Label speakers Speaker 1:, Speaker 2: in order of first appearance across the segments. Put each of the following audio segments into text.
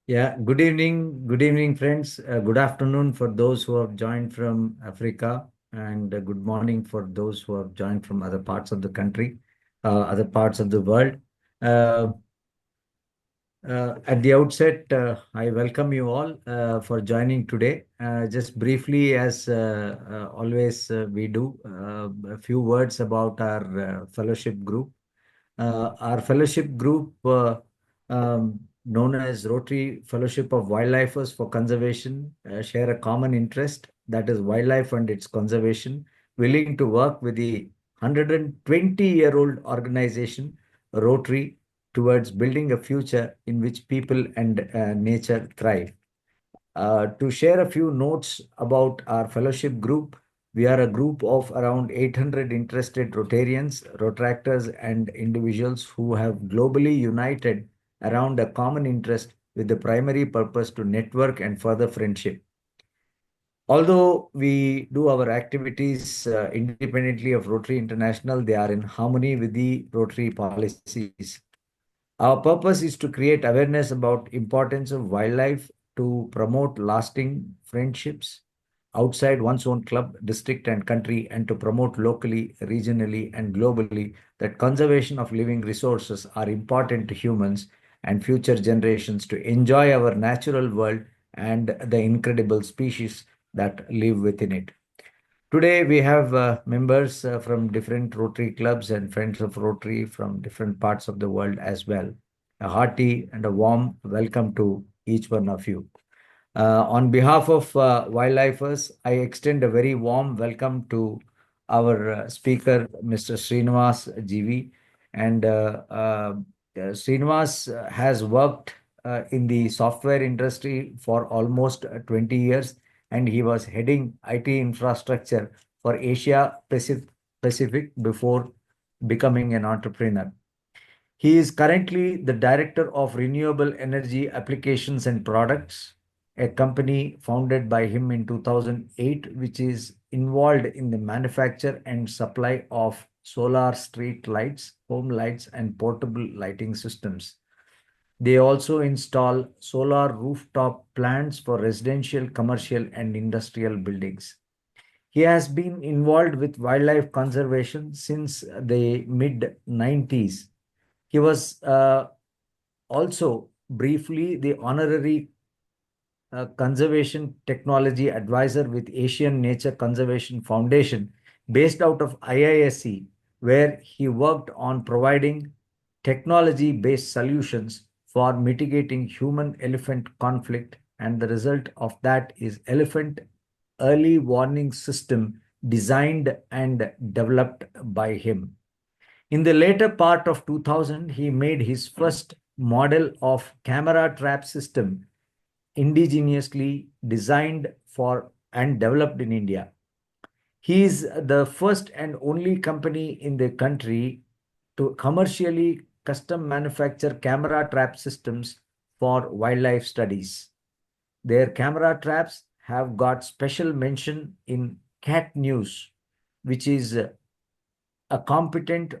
Speaker 1: Yeah, good evening, friends. Good afternoon for those who have joined from Africa, and good morning for those who have joined from other parts of the country, other parts of the world. Uh, at the outset, I welcome you all for joining today. Just briefly, as always we do, a few words about our fellowship group. Our fellowship group, known as Rotary Fellowship of Wildlifers for Conservation, share a common interest, that is wildlife and its conservation, willing to work with the 120-year-old organization, Rotary, towards building a future in which people and nature thrive. To share a few notes about our fellowship group, we are a group of around 800 interested Rotarians, Rotractors, and individuals who have globally united around a common interest with the primary purpose to network and further friendship. Although we do our activities independently of Rotary International, they are in harmony with the Rotary policies. Our purpose is to create awareness about importance of wildlife, to promote lasting friendships outside one's own club, district, and country, and to promote locally, regionally, and globally that conservation of living resources are important to humans and future generations to enjoy our natural world and the incredible species that live within it. Today, we have members from different Rotary clubs and friends of Rotary from different parts of the world as well. A hearty and a warm welcome to each one of you. On behalf of Wildlifers, I extend a very warm welcome to our speaker, Mr. Srinivas GV. And Srinivas has worked in the software industry for almost 20 years, and he was heading IT infrastructure for Asia Pacific before becoming an entrepreneur. He is currently the Director of Renewable Energy Applications and Products, a company founded by him in 2008, which is involved in the manufacture and supply of solar street lights, home lights, and portable lighting systems. They also install solar rooftop plants for residential, commercial, and industrial buildings. He has been involved with wildlife conservation since the mid 90s. He was also briefly the honorary conservation technology advisor with Asian Nature Conservation Foundation based out of IISc, where he worked on providing technology-based solutions for mitigating human-elephant conflict. And the result of that is elephant early warning system designed and developed by him. In the later part of 2000, he made his first model of camera trap system indigenously designed for and developed in India. He is the first and only company in the country to commercially custom manufacture camera trap systems for wildlife studies. Their camera traps have got special mention in Cat News, which is a competent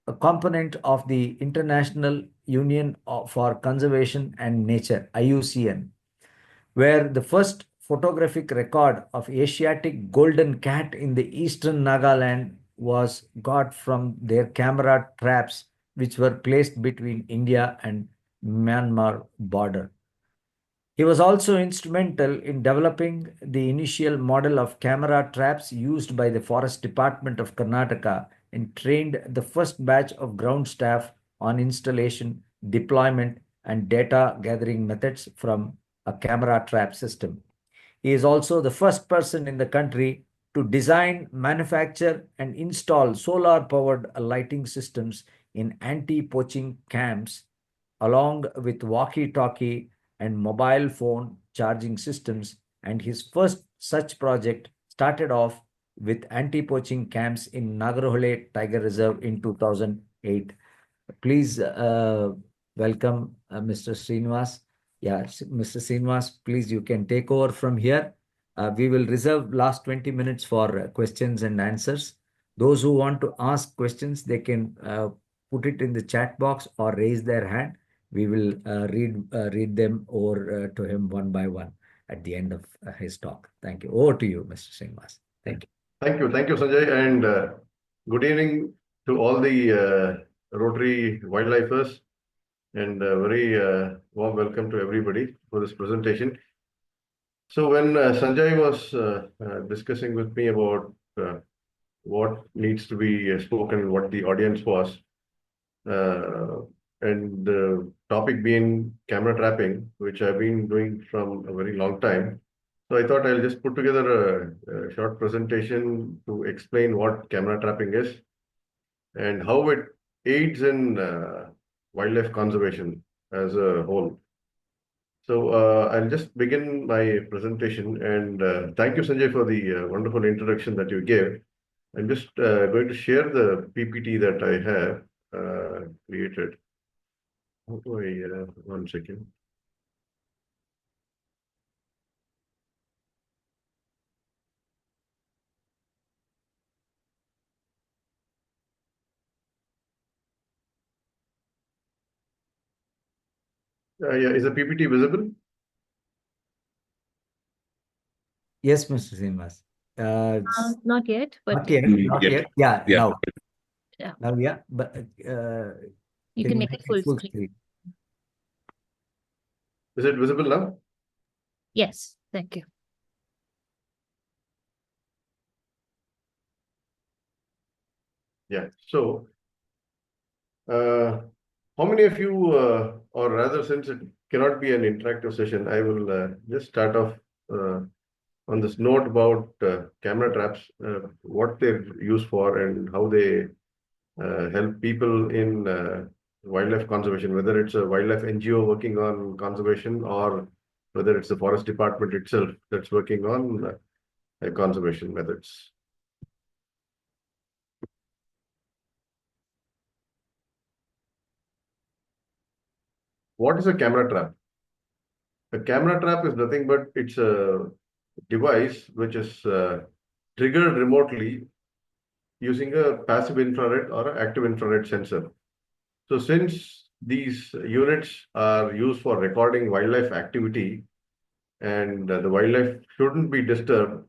Speaker 1: a component of the International Union for Conservation and Nature, IUCN, where the first photographic record of Asiatic golden cat in the eastern Nagaland was got from their camera traps, which were placed between India and Myanmar border. He was also instrumental in developing the initial model of camera traps used by the Forest Department of Karnataka and trained the first batch of ground staff on installation, deployment, and data gathering methods from a camera trap system. He is also the first person in the country to design, manufacture, and install solar powered lighting systems in anti poaching camps, along with walkie talkie and mobile phone charging systems. And his first such project started off with anti poaching camps in Nagarhole Tiger Reserve in 2008. Please welcome Mr. Srinivas. Yeah, Mr. Srinivas, please, you can take over from here. We will reserve last 20 minutes for questions and answers. Those who want to ask questions, they can put it in the chat box or raise their hand. We will read them over to him one by one at the end of his talk. Thank you. Over to you, Mr. Srinivas. Thank you.
Speaker 2: Thank you, Sanjay, and good evening to all the Rotary wildlifers, and very warm welcome to everybody for this presentation. So when Sanjay was discussing with me about what needs to be spoken, what the audience was, uh, and the topic being camera trapping, which I've been doing from a very long time. So I thought I'll just put together a short presentation to explain what camera trapping is and how it aids in wildlife conservation as a whole. So I'll just begin my presentation, and thank you, Sanjay, for the wonderful introduction that you gave. I'm just going to share the PPT that I have created. How do I, 1 second. Yeah, is the PPT visible?
Speaker 1: Yes, Mr. Srinivas.
Speaker 3: Not yet, but
Speaker 1: Not yet. Not yet. Yeah,
Speaker 4: Yeah.
Speaker 1: now.
Speaker 3: Yeah.
Speaker 1: Now, yeah. But
Speaker 3: you can make it full screen.
Speaker 2: Is it visible now?
Speaker 3: Yes, thank you.
Speaker 2: Yeah. So, how many of you, or rather, since it cannot be an interactive session, I will just start off on this note about camera traps, what they're used for, and how they help people in wildlife conservation, whether it's a wildlife NGO working on conservation or whether it's the forest department itself that's working on conservation methods. What is a camera trap? A camera trap is nothing but it's a device which is triggered remotely using a passive infrared or an active infrared sensor. So since these units are used for recording wildlife activity and the wildlife shouldn't be disturbed,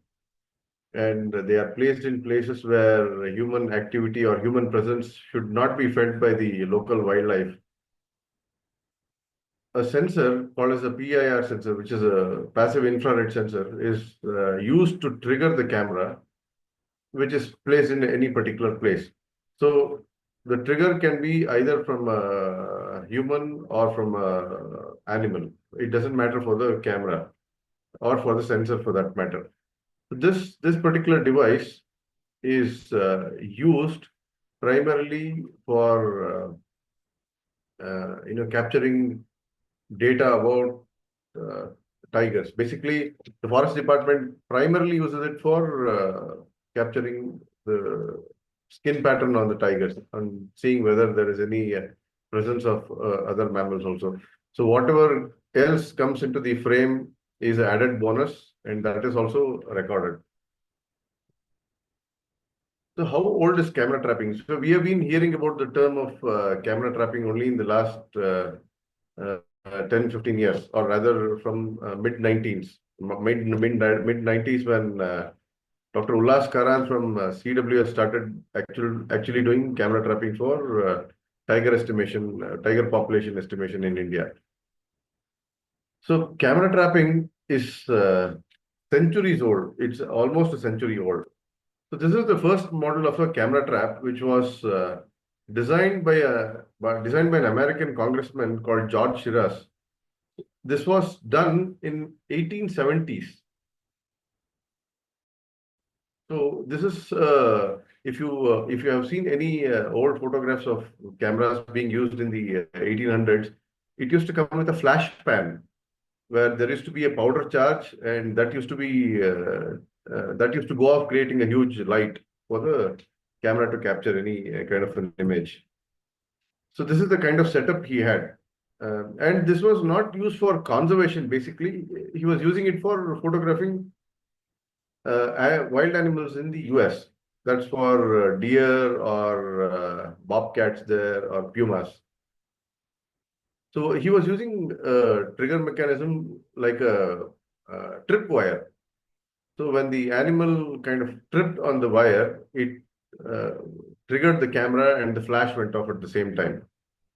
Speaker 2: and they are placed in places where human activity or human presence should not be felt by the local wildlife, a sensor called as a PIR sensor, which is a passive infrared sensor, is used to trigger the camera, which is placed in any particular place. So the trigger can be either from a human or from a animal. It doesn't matter for the camera or for the sensor for that matter. This particular device is used primarily for capturing data about tigers. Basically, the forest department primarily uses it for capturing the skin pattern on the tigers and seeing whether there is any presence of other mammals also. So whatever else comes into the frame is an added bonus, and that is also recorded. So how old is camera trapping? So we have been hearing about the term of camera trapping only in the last 10, 15 years, or rather from mid-90s when Dr. Ullas Karan from CWS started actually doing camera trapping for tiger estimation, tiger population estimation in India. So camera trapping is centuries old. It's almost a century old. So this is the first model of a camera trap, which was designed by an American congressman called George Shiras. This was done in 1870s. So this is if you have seen any old photographs of cameras being used in the 1800s, it used to come with a flash pan where there used to be a powder charge, and that used to go off, creating a huge light for the camera to capture any kind of an image. So this is the kind of setup he had. And this was not used for conservation, basically. He was using it for photographing wild animals in the US. That's for deer or bobcats there or pumas. So he was using a trigger mechanism like a trip wire. So when the animal kind of tripped on the wire, it triggered the camera and the flash went off at the same time.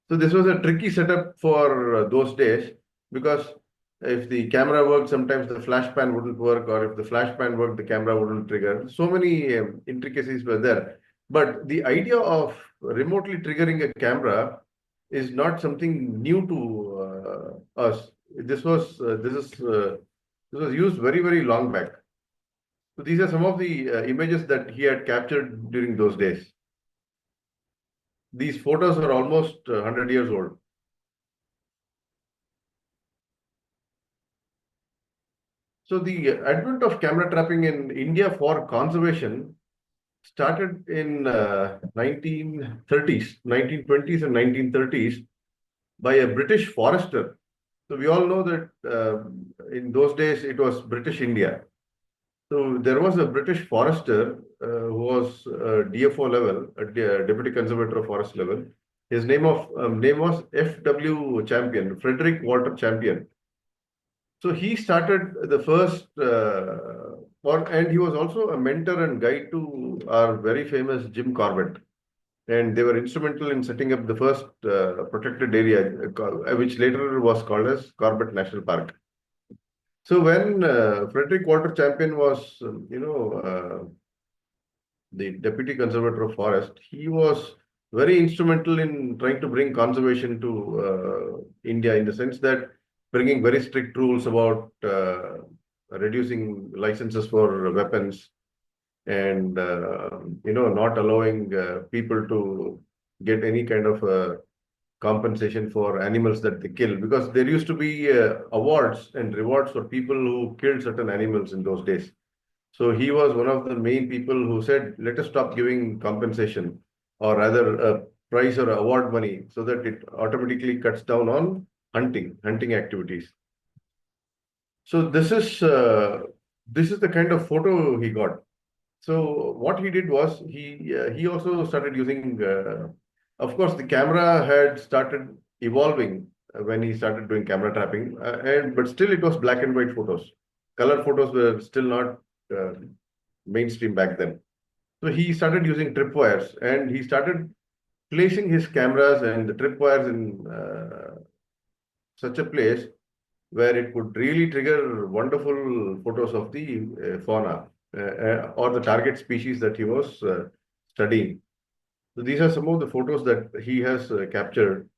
Speaker 2: So this was a tricky setup for those days, because if the camera worked, sometimes the flash pan wouldn't work, or if the flash pan worked, the camera wouldn't trigger. So many intricacies were there. But the idea of remotely triggering a camera is not something new to us. This was used very, very long back. So these are some of the images that he had captured during those days. These photos are almost 100 years old. So the advent of camera trapping in India for conservation started in 1930s, 1920s and 1930s by a British forester. So we all know that in those days it was British India. So there was a British forester who was DFO level, Deputy Conservator of Forest level. His name was F.W. Champion, Frederick Walter Champion. So he started the first, and he was also a mentor and guide to our very famous Jim Corbett. And they were instrumental in setting up the first protected area, which later was called as Corbett National Park. So when Frederick Walter Champion was, the Deputy Conservator of Forest, he was very instrumental in trying to bring conservation to India, in the sense that bringing very strict rules about reducing licenses for weapons, and not allowing people to get any kind of compensation for animals that they kill, because there used to be awards and rewards for people who killed certain animals in those days. So he was one of the main people who said, let us stop giving compensation, or rather a prize or award money, so that it automatically cuts down on hunting activities. So this is the kind of photo he got. So what he did was he also started using. Of course, the camera had started evolving when he started doing camera trapping, but still it was black and white photos. Color photos were still not mainstream back then. So he started using tripwires, and he started placing his cameras and the tripwires in such a place where it could really trigger wonderful photos of the fauna or the target species that he was studying. So these are some of the photos that he has captured.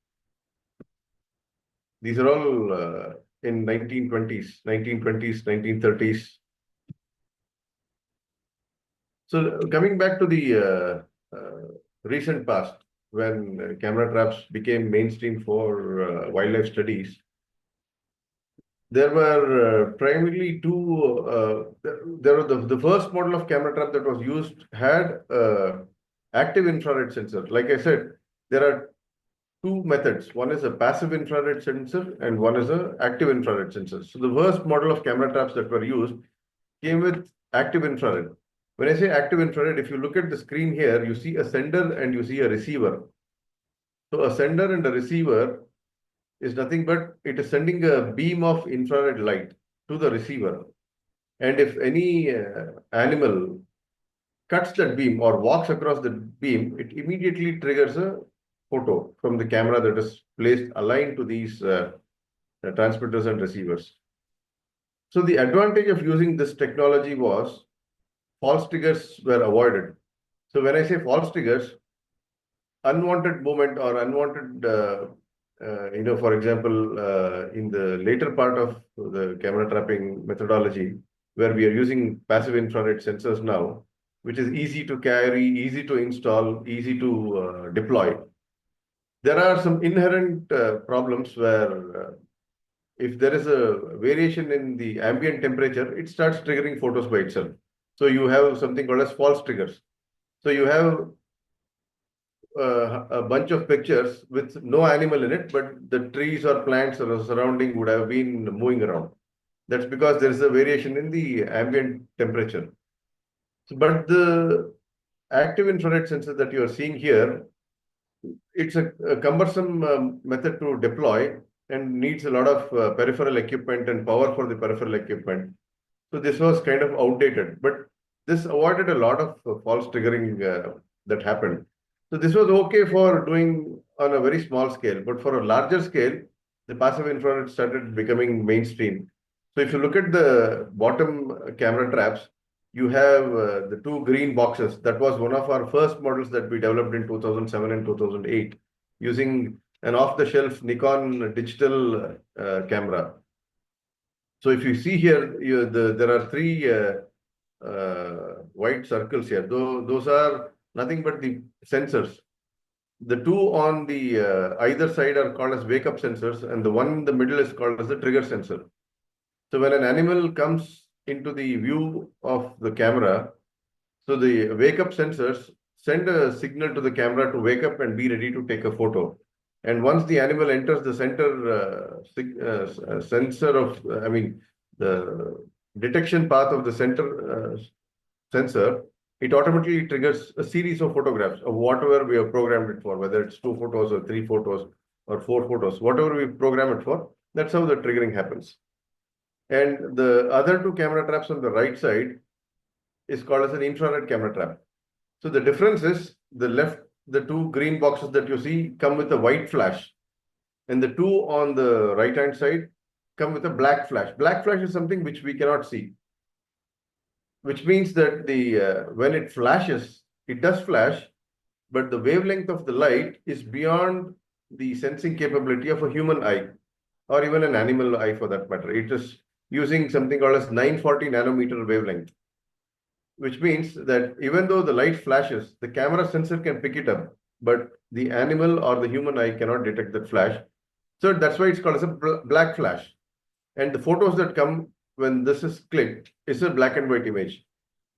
Speaker 2: These are all in 1920s, 1930s. So coming back to the recent past, when camera traps became mainstream for wildlife studies, there were primarily two. There was the first model of camera trap that was used had active infrared sensor. Like I said, there are two methods. One is a passive infrared sensor, and one is an active infrared sensor. So the first model of camera traps that were used came with active infrared. When I say active infrared, if you look at the screen here, you see a sender and you see a receiver. So a sender and a receiver is nothing but it is sending a beam of infrared light to the receiver. And if any animal cuts that beam or walks across the beam, it immediately triggers a photo from the camera that is placed aligned to these transmitters and receivers. So the advantage of using this technology was false triggers were avoided. So when I say false triggers, unwanted movement or unwanted, for example, in the later part of the camera trapping methodology, where we are using passive infrared sensors now, which is easy to carry, easy to install, easy to deploy. There are some inherent problems where if there is a variation in the ambient temperature, it starts triggering photos by itself. So you have something called as false triggers. So you have a bunch of pictures with no animal in it, but the trees or plants or surrounding would have been moving around. That's because there is a variation in the ambient temperature. But the active infrared sensor that you are seeing here, it's a cumbersome method to deploy, and needs a lot of peripheral equipment and power for the peripheral equipment. So this was kind of outdated, but this avoided a lot of false triggering that happened. So this was okay for doing on a very small scale, but for a larger scale, the passive infrared started becoming mainstream. So if you look at the bottom camera traps, you have the two green boxes. That was one of our first models that we developed in 2007 and 2008 using an off-the-shelf Nikon digital camera. So if you see here, there are three white circles here. Those are nothing but the sensors. The two on the either side are called as wake-up sensors, and the one in the middle is called as the trigger sensor. So when an animal comes into the view of the camera, so the wake-up sensors send a signal to the camera to wake up and be ready to take a photo. And once the animal enters the center sensor of, the detection path of the center sensor, it automatically triggers a series of photographs of whatever we have programmed it for, whether it's 2 photos or 3 photos or 4 photos, whatever we program it for, that's how the triggering happens. And the other two camera traps on the right side is called as an infrared camera trap. So the difference is the two green boxes that you see come with a white flash, and the two on the right-hand side come with a black flash. Black flash is something which we cannot see, which means that when it flashes, it does flash, but the wavelength of the light is beyond the sensing capability of a human eye or even an animal eye for that matter. It is using something called as 940 nanometer wavelength, which means that even though the light flashes, the camera sensor can pick it up, but the animal or the human eye cannot detect that flash. So that's why it's called as a black flash. And the photos that come when this is clicked is a black and white image.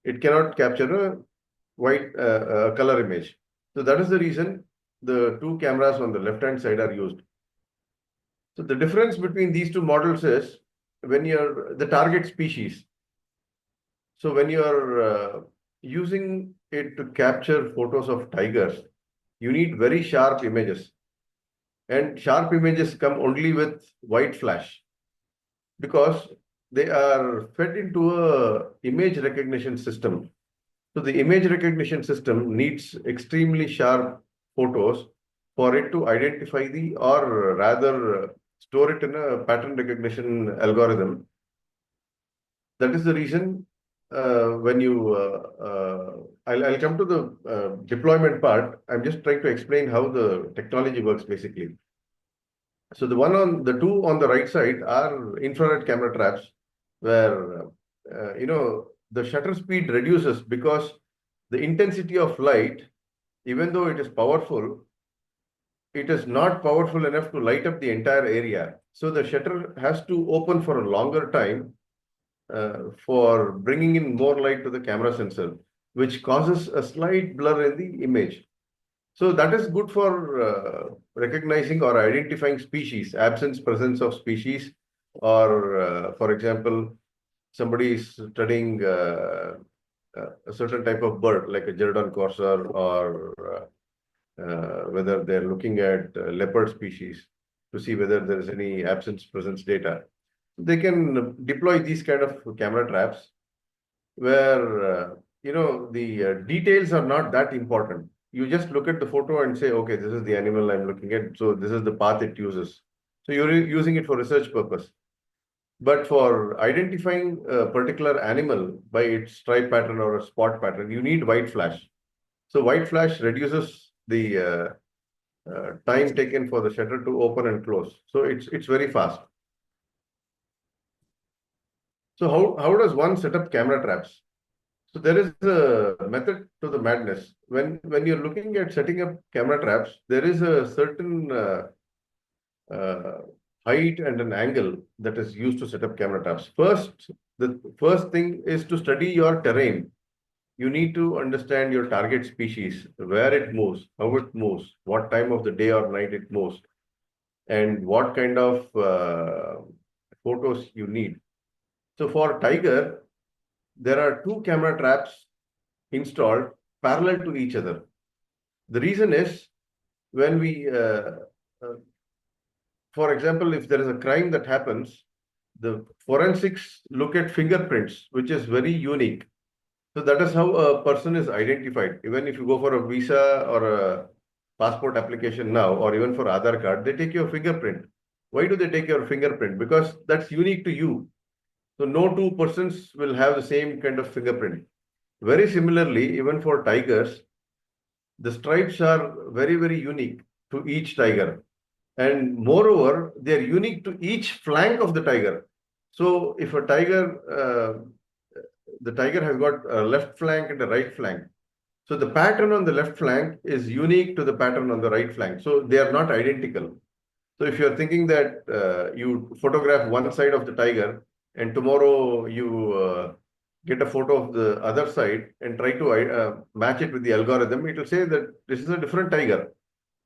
Speaker 2: It cannot capture a white color image. So that is the reason the two cameras on the left-hand side are used. So the difference between these two models is when you're the target species. So when you're using it to capture photos of tigers, you need very sharp images. And sharp images come only with white flash because they are fed into a image recognition system. So the image recognition system needs extremely sharp photos for it to identify or rather store it in a pattern recognition algorithm. That is the reason when you, I'll come to the deployment part. I'm just trying to explain how the technology works basically. So the two on the right side are infrared camera traps where, the shutter speed reduces because the intensity of light, even though it is powerful, it is not powerful enough to light up the entire area. So the shutter has to open for a longer time for bringing in more light to the camera sensor, which causes a slight blur in the image. So that is good for recognizing or identifying species, absence, presence of species, or for example, somebody is studying a certain type of bird, like a Gerodon courser, or whether they're looking at leopard species to see whether there is any absence presence data. They can deploy these kind of camera traps where the details are not that important. You just look at the photo and say, okay, this is the animal I'm looking at, so this is the path it uses. So you're using it for research purpose. But for identifying a particular animal by its stripe pattern or a spot pattern, you need white flash. So white flash reduces the time taken for the shutter to open and close. So it's very fast. So how does one set up camera traps? So there is a method to the madness. When you're looking at setting up camera traps, there is a certain height and an angle that is used to set up camera traps. The first thing is to study your terrain. You need to understand your target species, where it moves, how it moves, what time of the day or night it moves, and what kind of photos you need. So for tiger, there are two camera traps installed parallel to each other. The reason is when we for example, if there is a crime that happens, the forensics look at fingerprints, which is very unique. So that is how a person is identified. Even if you go for a visa or a passport application now, or even for Aadhaar card, they take your fingerprint. Why do they take your fingerprint? Because that's unique to you. So no two persons will have the same kind of fingerprint. Very similarly, even for tigers, the stripes are very, very unique to each tiger. And moreover, they are unique to each flank of the tiger. So if a tiger, the tiger has got a left flank and a right flank. So the pattern on the left flank is unique to the pattern on the right flank. So they are not identical. So if you're thinking that you photograph one side of the tiger and tomorrow you get a photo of the other side and try to match it with the algorithm, it will say that this is a different tiger.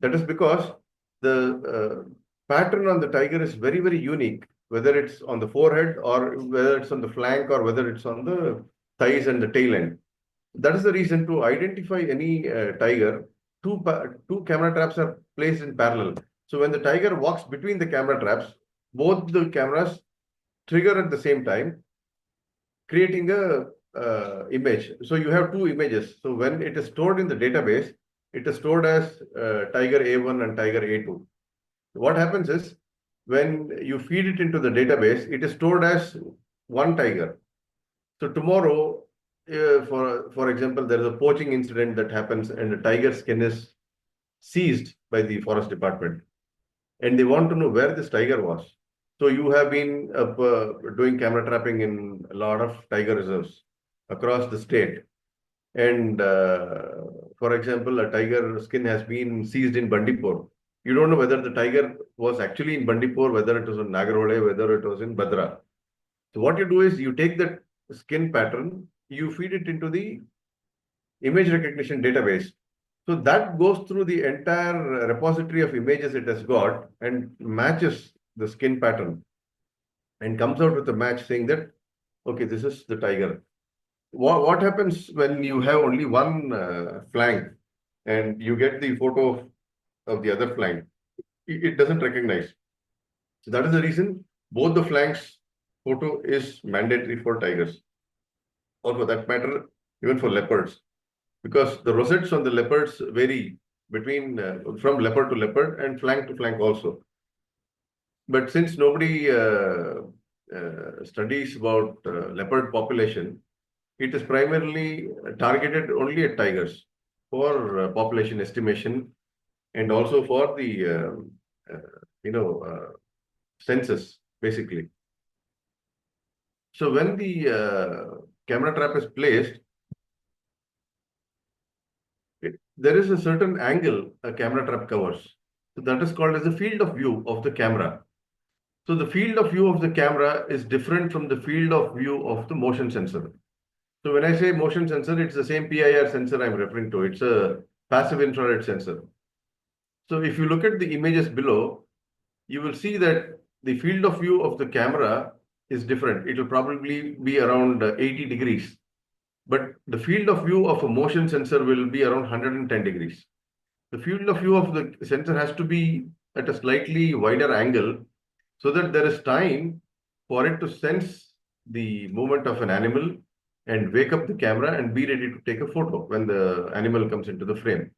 Speaker 2: That is because the pattern on the tiger is very, very unique, whether it's on the forehead or whether it's on the flank or whether it's on the thighs and the tail end. That is the reason to identify any tiger, two camera traps are placed in parallel. So when the tiger walks between the camera traps, both the cameras trigger at the same time, creating a image. So you have two images. So when it is stored in the database, it is stored as tiger A1 and tiger A2. What happens is when you feed it into the database, it is stored as one tiger. So tomorrow, for example, there is a poaching incident that happens and the tiger skin is seized by the forest department, and they want to know where this tiger was. So you have been doing camera trapping in a lot of tiger reserves across the state. And for example, a tiger skin has been seized in Bandipur. You don't know whether the tiger was actually in Bandipur, whether it was in Nagarhole, whether it was in Bhadra. So what you do is you take that skin pattern, you feed it into the image recognition database. So that goes through the entire repository of images it has got and matches the skin pattern and comes out with a match saying that, okay, this is the tiger. What happens when you have only one flank and you get the photo of the other flank? It doesn't recognize. So that is the reason both the flanks photo is mandatory for tigers, or for that matter, even for leopards, because the rosettes on the leopards vary between from leopard to leopard and flank to flank also. But since nobody studies about leopard population, it is primarily targeted only at tigers for population estimation and also for the census, basically. So when the camera trap is placed, there is a certain angle a camera trap covers. So that is called as the field of view of the camera. So the field of view of the camera is different from the field of view of the motion sensor. So when I say motion sensor, it's the same PIR sensor I'm referring to. It's a passive infrared sensor. So if you look at the images below, you will see that the field of view of the camera is different. It will probably be around 80 degrees. But the field of view of a motion sensor will be around 110 degrees. The field of view of the sensor has to be at a slightly wider angle so that there is time for it to sense the movement of an animal and wake up the camera and be ready to take a photo when the animal comes into the frame.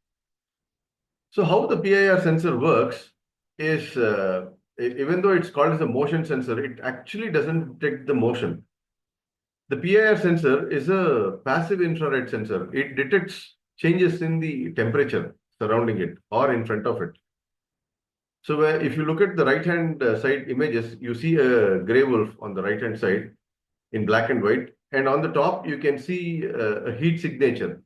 Speaker 2: So how the PIR sensor works is, even though it's called as a motion sensor, it actually doesn't detect the motion. The PIR sensor is a passive infrared sensor. It detects changes in the temperature surrounding it or in front of it. So if you look at the right-hand side images, you see a gray wolf on the right-hand side in black and white. And on the top, you can see a heat signature.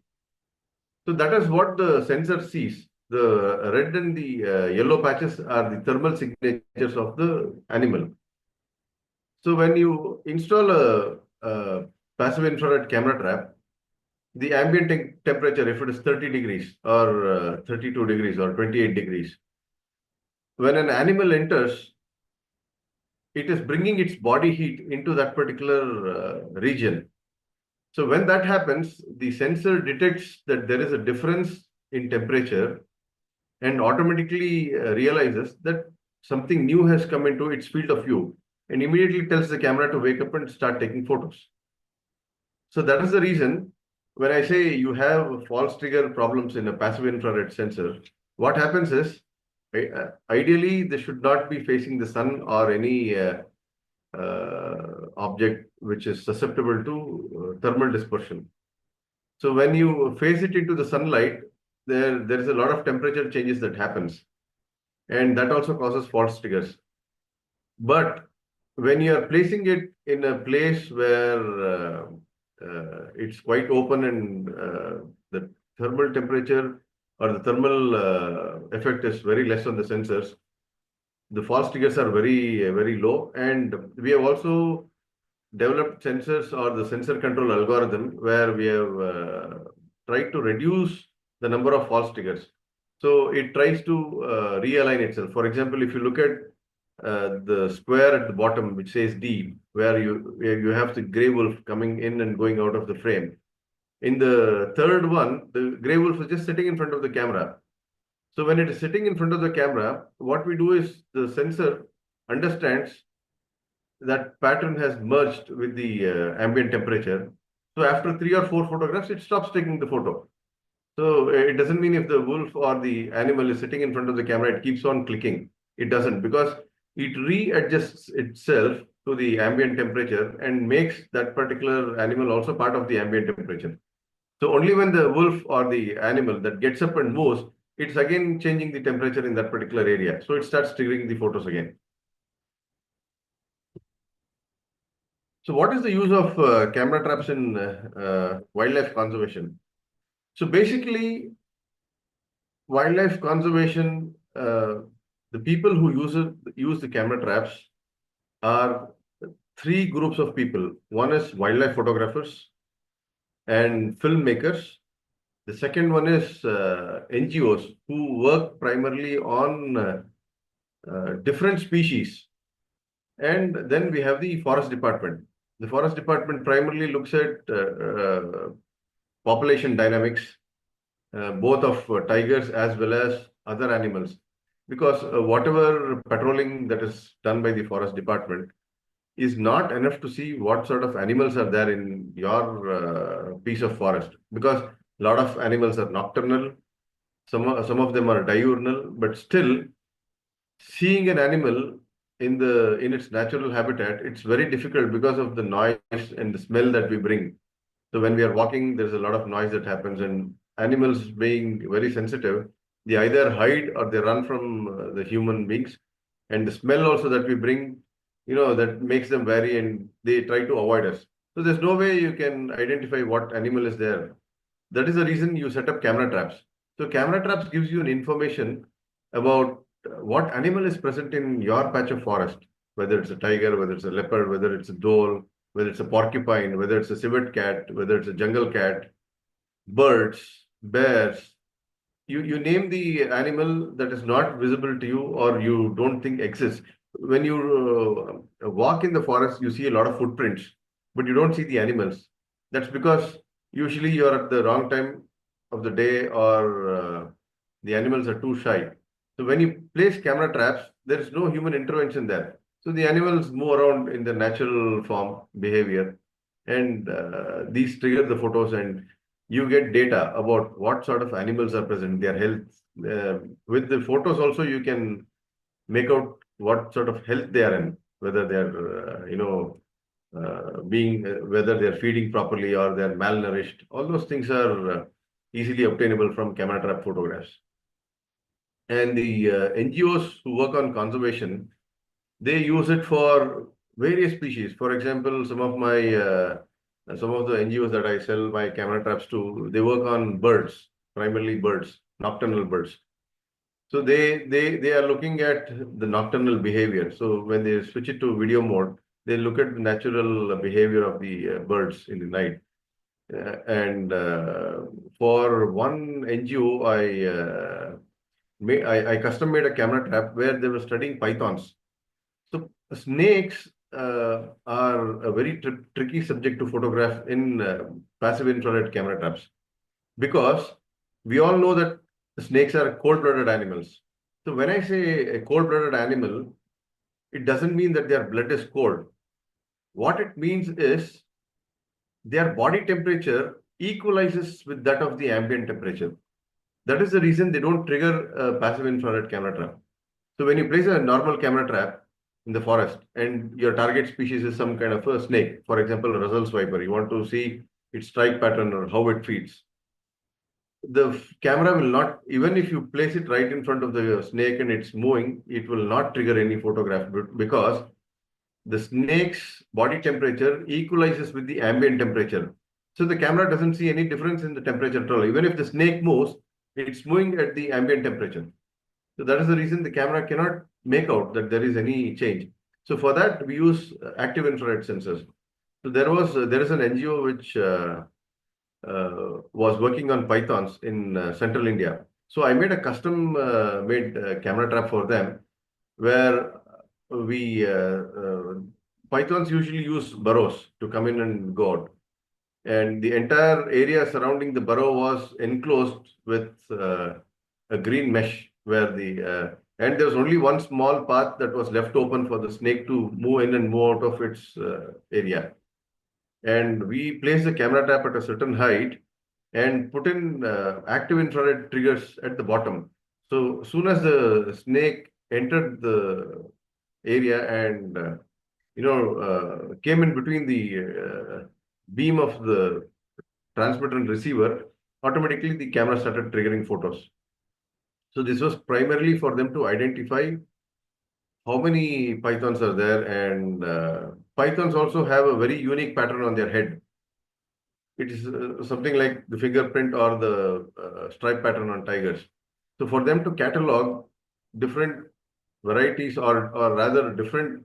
Speaker 2: So that is what the sensor sees. The red and the yellow patches are the thermal signatures of the animal. So when you install a passive infrared camera trap, the ambient temperature, if it is 30 degrees or 32 degrees or 28 degrees, when an animal enters, it is bringing its body heat into that particular region. So when that happens, the sensor detects that there is a difference in temperature and automatically realizes that something new has come into its field of view and immediately tells the camera to wake up and start taking photos. So that is the reason when I say you have false trigger problems in a passive infrared sensor, what happens is ideally they should not be facing the sun or any object which is susceptible to thermal dispersion. So when you face it into the sunlight, there is a lot of temperature changes that happens, and that also causes false triggers. But when you are placing it in a place where it's quite open and the thermal temperature or the thermal effect is very less on the sensors, the false triggers are very low. And we have also developed sensors or the sensor control algorithm where we have tried to reduce the number of false triggers. So it tries to realign itself. For example, if you look at the square at the bottom, which says D, where you have the gray wolf coming in and going out of the frame. In the third one, the gray wolf is just sitting in front of the camera. So when it is sitting in front of the camera, what we do is the sensor understands that pattern has merged with the ambient temperature. So after 3 or 4 photographs, it stops taking the photo. So it doesn't mean if the wolf or the animal is sitting in front of the camera, it keeps on clicking. It doesn't, because it readjusts itself to the ambient temperature and makes that particular animal also part of the ambient temperature. So only when the wolf or the animal that gets up and moves, it's again changing the temperature in that particular area. So it starts triggering the photos again. So what is the use of camera traps in wildlife conservation? So basically, wildlife conservation, the people who use the camera traps are 3 groups of people. One is wildlife photographers and filmmakers. The second one is NGOs who work primarily on different species. And then we have the forest department. The forest department primarily looks at population dynamics, both of tigers as well as other animals. Because whatever patrolling that is done by the forest department is not enough to see what sort of animals are there in your piece of forest. Because a lot of animals are nocturnal, some of them are diurnal, but still seeing an animal in its natural habitat, it's very difficult because of the noise and the smell that we bring. So when we are walking, there's a lot of noise that happens, and animals being very sensitive, they either hide or they run from the human beings. And the smell also that we bring, that makes them wary and they try to avoid us. So there's no way you can identify what animal is there. That is the reason you set up camera traps. So camera traps gives you an information about what animal is present in your patch of forest, whether it's a tiger, whether it's a leopard, whether it's a dhole, whether it's a porcupine, whether it's a civet cat, whether it's a jungle cat, birds, bears. You name the animal that is not visible to you or you don't think exists. When you walk in the forest, you see a lot of footprints, but you don't see the animals. That's because usually you're at the wrong time of the day or the animals are too shy. So when you place camera traps, there is no human intervention there. So the animals move around in their natural form behavior, and these trigger the photos, and you get data about what sort of animals are present, their health. With the photos also, you can make out what sort of health they are in, whether they're whether they're feeding properly or they're malnourished. All those things are easily obtainable from camera trap photographs. And the NGOs who work on conservation, they use it for various species. For example, some of the NGOs that I sell my camera traps to, they work on birds, primarily birds, nocturnal birds. So they are looking at the nocturnal behavior. So when they switch it to video mode, they look at the natural behavior of the birds in the night. And for one NGO, I custom made a camera trap where they were studying pythons. So snakes are a very tricky subject to photograph in passive infrared camera traps, because we all know that snakes are cold-blooded animals. So when I say a cold-blooded animal, it doesn't mean that their blood is cold. What it means is their body temperature equalizes with that of the ambient temperature. That is the reason they don't trigger a passive infrared camera trap. So when you place a normal camera trap in the forest and your target species is some kind of a snake, for example, a Russell's viper, you want to see its strike pattern or how it feeds. The camera will not, even if you place it right in front of the snake and it's moving, it will not trigger any photograph because the snake's body temperature equalizes with the ambient temperature. So the camera doesn't see any difference in the temperature at all. Even if the snake moves, it's moving at the ambient temperature. So that is the reason the camera cannot make out that there is any change. So for that, we use active infrared sensors. So there is an NGO which was working on pythons in central India. So I made a custom made camera trap for them where we pythons usually use burrows to come in and go out. And the entire area surrounding the burrow was enclosed with a green mesh where and there was only one small path that was left open for the snake to move in and move out of its area. And we placed the camera trap at a certain height and put in active infrared triggers at the bottom. So soon as the snake entered the area and came in between the beam of the transmitter and receiver, automatically the camera started triggering photos. So this was primarily for them to identify how many pythons are there, and pythons also have a very unique pattern on their head. It is something like the fingerprint or the stripe pattern on tigers. So for them to catalog different varieties or rather different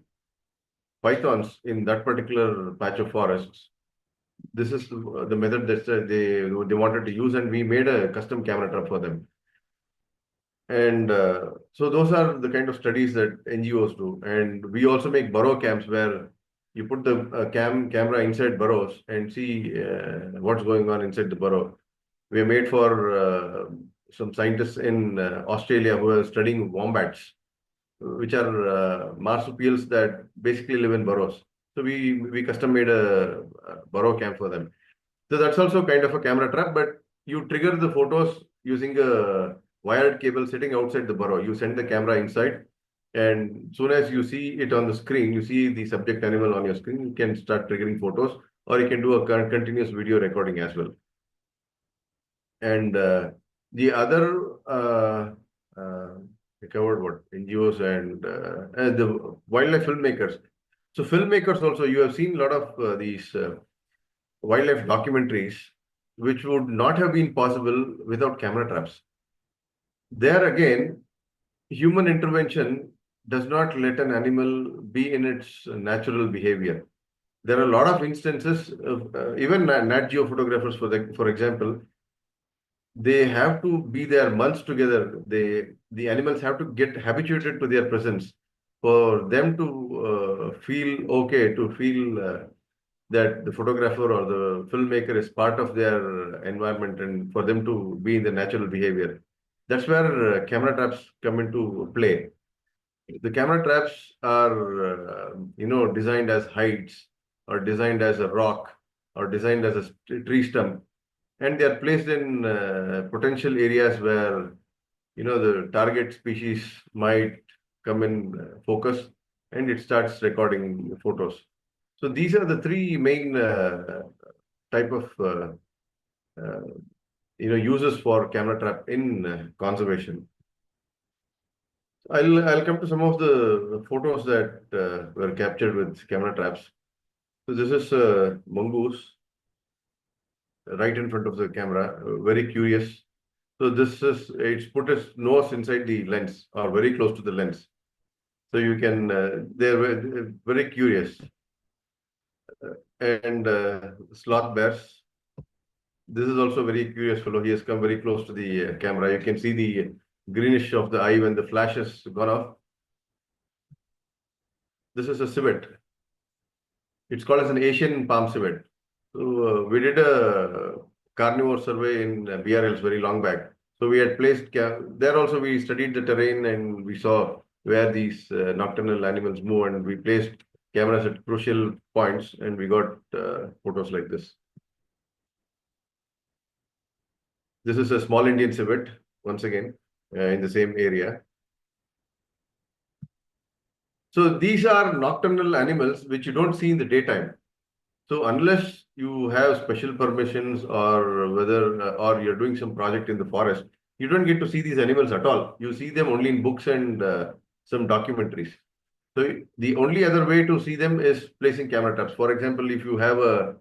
Speaker 2: pythons in that particular patch of forests, this is the method that they wanted to use, and we made a custom camera trap for them. And so those are the kind of studies that NGOs do. And we also make burrow cams where you put the camera inside burrows and see what's going on inside the burrow. We are made for some scientists in Australia who are studying wombats, which are marsupials that basically live in burrows. So we custom made a burrow cam for them. So that's also kind of a camera trap, but you trigger the photos using a wired cable sitting outside the burrow. You send the camera inside, and soon as you see it on the screen, you see the subject animal on your screen, you can start triggering photos, or you can do a continuous video recording as well. And the other we covered what NGOs and the wildlife filmmakers. So filmmakers also, you have seen a lot of these wildlife documentaries, which would not have been possible without camera traps. There again, human intervention does not let an animal be in its natural behavior. There are a lot of instances of even Nat Geo photographers, for example, they have to be there months together. The animals have to get habituated to their presence for them to feel okay, to feel that the photographer or the filmmaker is part of their environment, and for them to be in the natural behavior. That's where camera traps come into play. The camera traps are, designed as hides, or designed as a rock, or designed as a tree stump, and they are placed in potential areas where, the target species might come in focus, and it starts recording photos. So these are the three main type of uses for camera trap in conservation. I'll come to some of the photos that were captured with camera traps. So this is a mongoose right in front of the camera, very curious. So it's put its nose inside the lens or very close to the lens. So you can, they're very curious. And sloth bears. This is also a very curious fellow. He has come very close to the camera. You can see the greenish of the eye when the flash has gone off. This is a civet. It's called as an Asian palm civet. So we did a carnivore survey in BRLs very long back. So we had placed there also. We studied the terrain and we saw where these nocturnal animals move, and we placed cameras at crucial points, and we got photos like this. This is a small Indian civet, once again, in the same area. So these are nocturnal animals which you don't see in the daytime. So unless you have special permissions or whether or you're doing some project in the forest, you don't get to see these animals at all. You see them only in books and some documentaries. So the only other way to see them is placing camera traps. For example, if you have a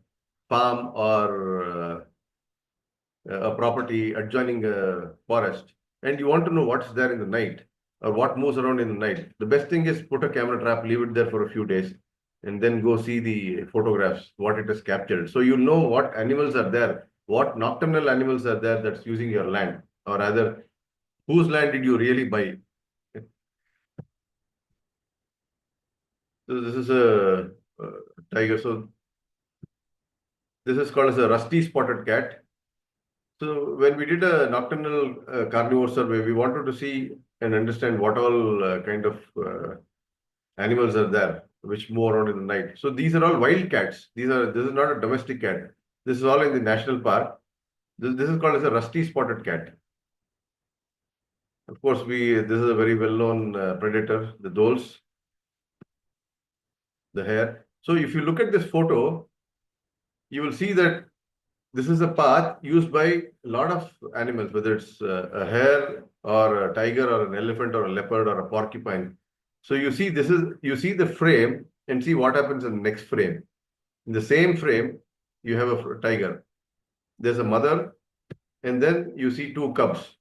Speaker 2: farm or a property adjoining a forest and you want to know what's there in the night or what moves around in the night, the best thing is put a camera trap, leave it there for a few days, and then go see the photographs, what it has captured. So you know what animals are there, what nocturnal animals are there that's using your land, or rather, whose land did you really buy? So this is a tiger. So this is called as a rusty spotted cat. So when we did a nocturnal carnivore survey, we wanted to see and understand what all kind of animals are there which move around in the night. So these are all wild cats. This is not a domestic cat. This is all in the national park. This is called as a rusty spotted cat. Of course, this is a very well-known predator, the dholes, the hare. So if you look at this photo, you will see that this is a path used by a lot of animals, whether it's a hare or a tiger or an elephant or a leopard or a porcupine. So you see the frame and see what happens in the next frame. In the same frame, you have a tiger. There's a mother, and then you see two cubs.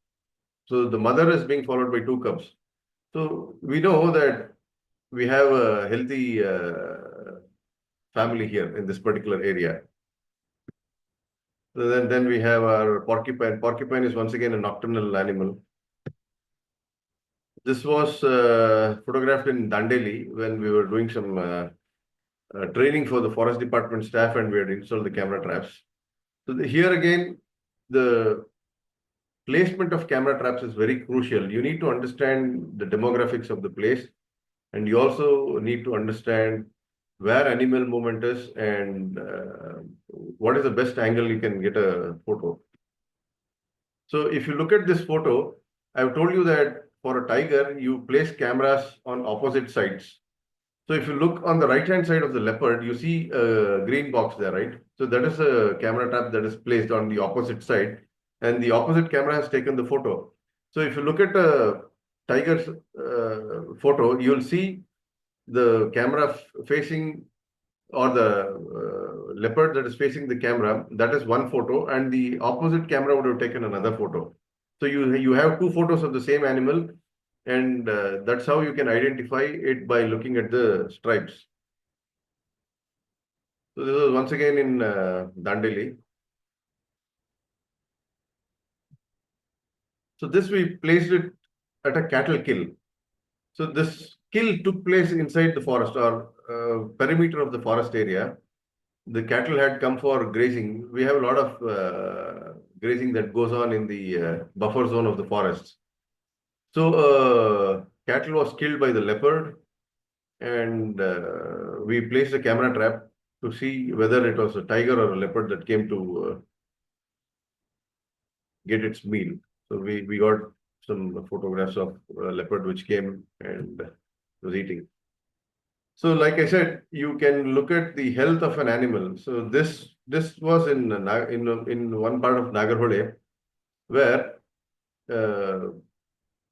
Speaker 2: So the mother is being followed by two cubs. So we know that we have a healthy family here in this particular area. So then we have our porcupine. Porcupine is once again a nocturnal animal. This was photographed in Dandeli when we were doing some training for the forest department staff, and we had installed the camera traps. So here again, the placement of camera traps is very crucial. You need to understand the demographics of the place, and you also need to understand where animal movement is and what is the best angle you can get a photo. So if you look at this photo, I've told you that for a tiger, you place cameras on opposite sides. So if you look on the right-hand side of the leopard, you see a green box there, right? So that is a camera trap that is placed on the opposite side, and the opposite camera has taken the photo. So if you look at a tiger's photo, you'll see the camera facing, or the leopard that is facing the camera, that is one photo, and the opposite camera would have taken another photo. So you have two photos of the same animal, and that's how you can identify it by looking at the stripes. So this was once again in Dandeli. So this we placed it at a cattle kill. So this kill took place inside the forest or perimeter of the forest area. The cattle had come for grazing. We have a lot of grazing that goes on in the buffer zone of the forests. So cattle was killed by the leopard, and we placed a camera trap to see whether it was a tiger or a leopard that came to get its meal. So we got some photographs of a leopard which came and was eating. So like I said, you can look at the health of an animal. So this was in one part of Nagarhole, where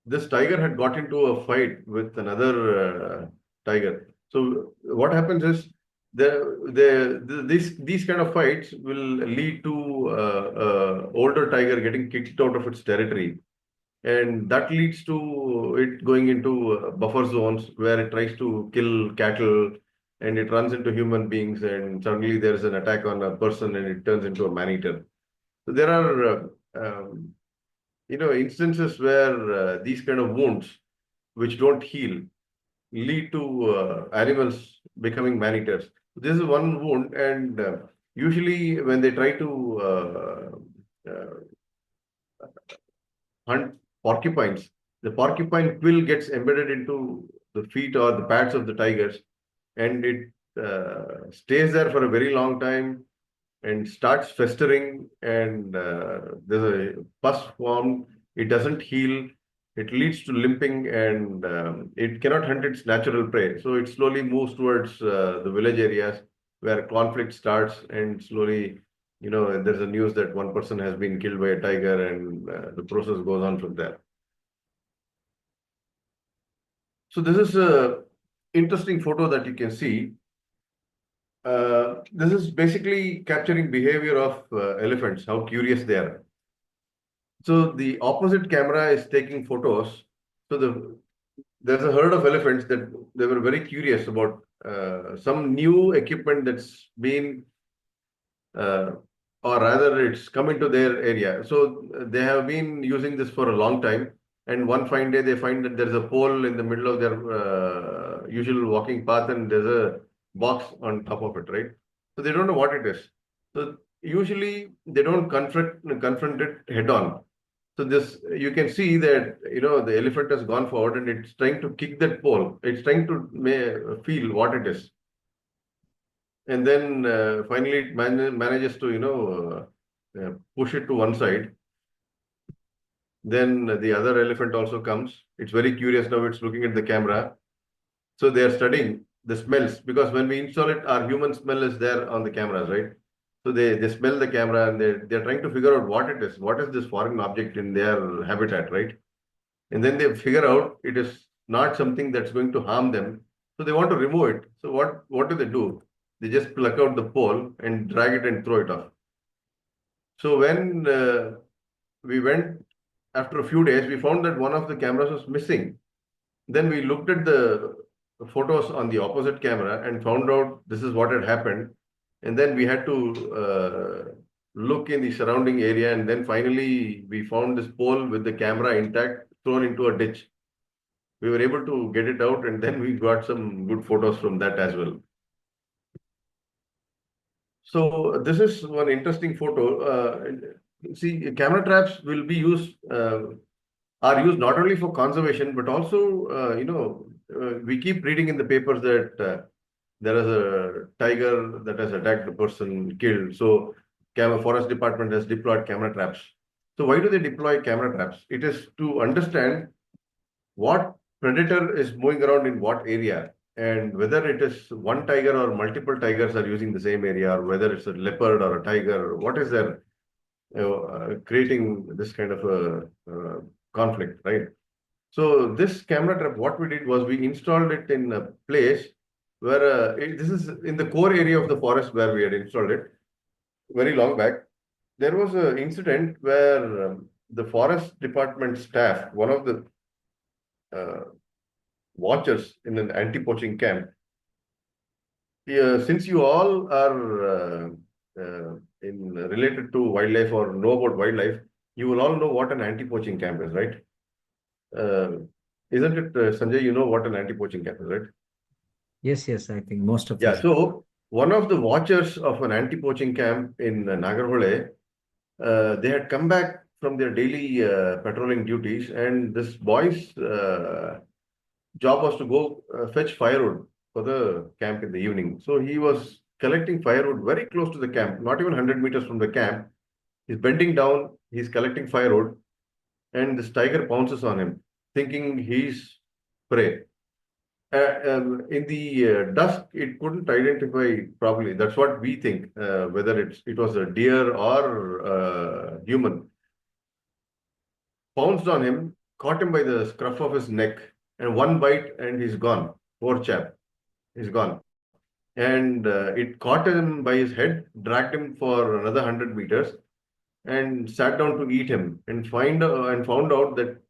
Speaker 2: this tiger had got into a fight with another tiger. So what happens is these kind of fights will lead to older tiger getting kicked out of its territory, and that leads to it going into buffer zones where it tries to kill cattle, and it runs into human beings, and suddenly there is an attack on a person and it turns into a man-eater. So there are instances where these kind of wounds which don't heal lead to animals becoming man-eaters. This is one wound, and usually when they try to hunt porcupines. The porcupine quill gets embedded into the feet or the pads of the tigers, and it stays there for a very long time and starts festering, and there's a pus formed. It doesn't heal. It leads to limping, and it cannot hunt its natural prey. So it slowly moves towards the village areas where conflict starts, and slowly, there's a news that one person has been killed by a tiger, and the process goes on from there. So this is a interesting photo that you can see. This is basically capturing behavior of elephants, how curious they are. So the opposite camera is taking photos. So there's a herd of elephants that they were very curious about some new equipment that's been, or rather it's come into their area. So they have been using this for a long time. And one fine day they find that there's a pole in the middle of their usual walking path, and there's a box on top of it, right? So they don't know what it is. So usually they don't confront it head on. So this, you can see that, the elephant has gone forward and it's trying to kick that pole. It's trying to feel what it is. And then finally it manages to, push it to one side. Then the other elephant also comes. It's very curious now. It's looking at the camera. So they are studying the smells, because when we install it, our human smell is there on the cameras, right? So they smell the camera, and they're trying to figure out what it is. What is this foreign object in their habitat, right? And then they figure out it is not something that's going to harm them. So they want to remove it. So what do they do? They just pluck out the pole and drag it and throw it off. So when we went after a few days, we found that one of the cameras was missing. Then we looked at the photos on the opposite camera and found out this is what had happened. And then we had to look in the surrounding area, and then finally we found this pole with the camera intact, thrown into a ditch. We were able to get it out, and then we got some good photos from that as well. So this is one interesting photo. See, camera traps will be used, are used not only for conservation, but also, we keep reading in the papers that there is a tiger that has attacked the person, killed. So forest department has deployed camera traps. So why do they deploy camera traps? It is to understand what predator is moving around in what area, and whether it is one tiger or multiple tigers are using the same area, or whether it's a leopard or a tiger, what is there creating this kind of a conflict, right? So this camera trap, what we did was we installed it in a place where this is in the core area of the forest where we had installed it very long back. There was an incident where the forest department staff, one of the watchers in an anti-poaching camp, since you all are related to wildlife or know about wildlife, you will all know what an anti-poaching camp is, right? Isn't it, Sanjay? You know what an anti-poaching camp is, right?
Speaker 1: Yes, I think most of
Speaker 2: Yeah.
Speaker 1: us.
Speaker 2: So one of the watchers of an anti-poaching camp in Nagarhole, they had come back from their daily patrolling duties, and this boy's job was to go fetch firewood for the camp in the evening. So he was collecting firewood very close to the camp, not even 100 meters from the camp. He's bending down, he's collecting firewood, and this tiger pounces on him, thinking he's prey. In the dusk, it couldn't identify properly. That's what we think, whether it was a deer or human. Pounced on him, caught him by the scruff of his neck, and one bite, and he's gone. Poor chap, he's gone. And it caught him by his head, dragged him for another 100 meters, and sat down to eat him, and found out that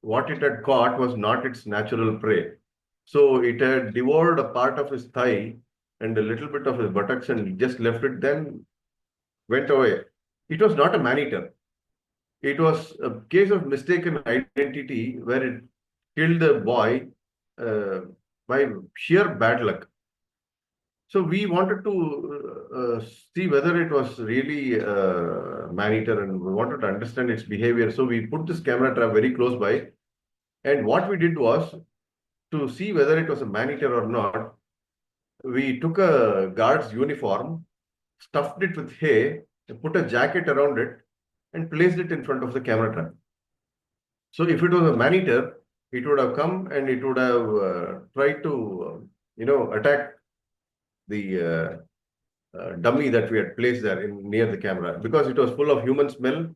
Speaker 2: what it had caught was not its natural prey. So it had devoured a part of his thigh and a little bit of his buttocks, and just left it, then went away. It was not a man-eater. It was a case of mistaken identity where it killed the boy by sheer bad luck. So we wanted to see whether it was really man-eater and we wanted to understand its behavior. So we put this camera trap very close by. And what we did was to see whether it was a man-eater or not. We took a guard's uniform, stuffed it with hay, put a jacket around it, and placed it in front of the camera trap. So if it was a man-eater, it would have come and it would have tried to, attack the dummy that we had placed there near the camera, because it was full of human smell,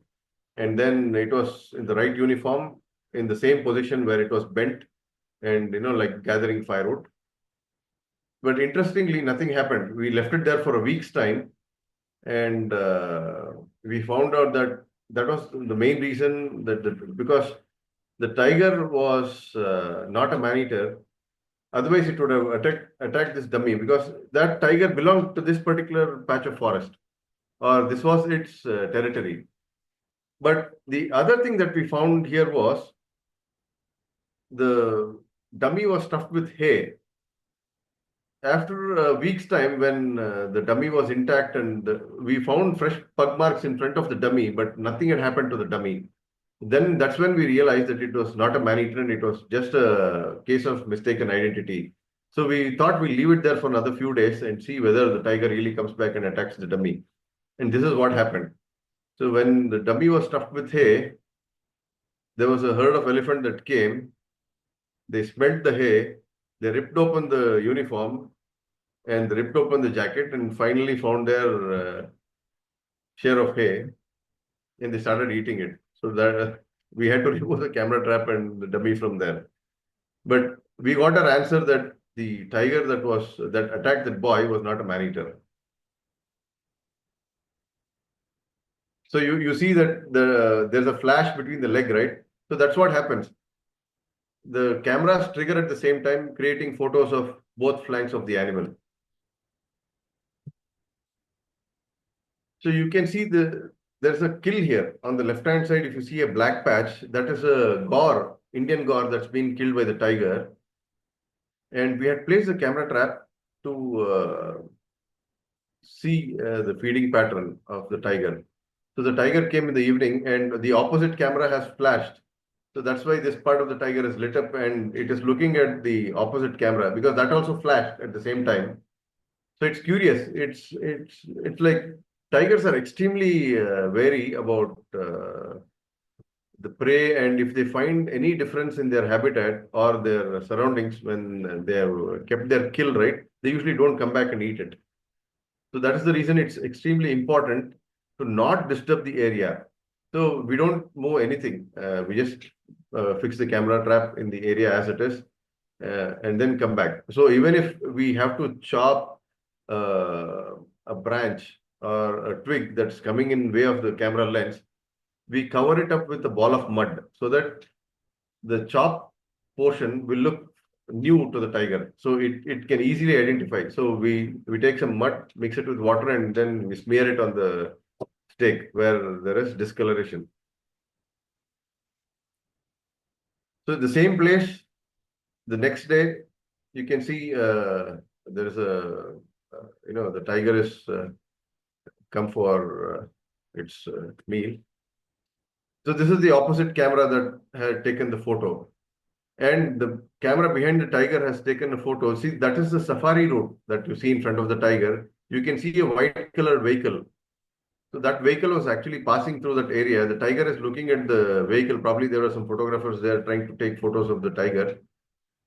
Speaker 2: and then it was in the right uniform, in the same position where it was bent and, like gathering firewood. But interestingly, nothing happened. We left it there for a week's time, and we found out that that was the main reason that because the tiger was not a man-eater. Otherwise, it would have attacked this dummy, because that tiger belonged to this particular patch of forest, or this was its territory. But the other thing that we found here was the dummy was stuffed with hay. After a week's time, when the dummy was intact and we found fresh pug marks in front of the dummy, but nothing had happened to the dummy. Then that's when we realized that it was not a man-eater and it was just a case of mistaken identity. So we thought we'll leave it there for another few days and see whether the tiger really comes back and attacks the dummy. And this is what happened. So when the dummy was stuffed with hay, there was a herd of elephant that came. They smelled the hay, they ripped open the uniform and they ripped open the jacket and finally found their share of hay, and they started eating it. So that we had to remove the camera trap and the dummy from there. But we got our answer that the tiger that attacked that boy was not a man-eater. So you see that there's a flash between the leg, right? So that's what happens. The cameras trigger at the same time, creating photos of both flanks of the animal. So you can see there's a kill here on the left-hand side. If you see a black patch, that is a gaur, Indian gaur that's been killed by the tiger. And we had placed a camera trap to see the feeding pattern of the tiger. So the tiger came in the evening and the opposite camera has flashed. So that's why this part of the tiger is lit up and it is looking at the opposite camera, because that also flashed at the same time. So it's curious. It's like tigers are extremely wary about the prey, and if they find any difference in their habitat or their surroundings when they have kept their kill, right, they usually don't come back and eat it. So that is the reason it's extremely important to not disturb the area. So we don't move anything. We just fix the camera trap in the area as it is, and then come back. So even if we have to chop a branch or a twig that's coming in way of the camera lens, we cover it up with a ball of mud so that the chop portion will look new to the tiger. So it can easily identify. So we take some mud, mix it with water, and then we smear it on the steak where there is discoloration. So the same place, the next day, you can see there is the tiger is come for its meal. So this is the opposite camera that had taken the photo. And the camera behind the tiger has taken a photo. See, that is the safari route that you see in front of the tiger. You can see a white colored vehicle. So that vehicle was actually passing through that area. The tiger is looking at the vehicle. Probably there were some photographers there trying to take photos of the tiger.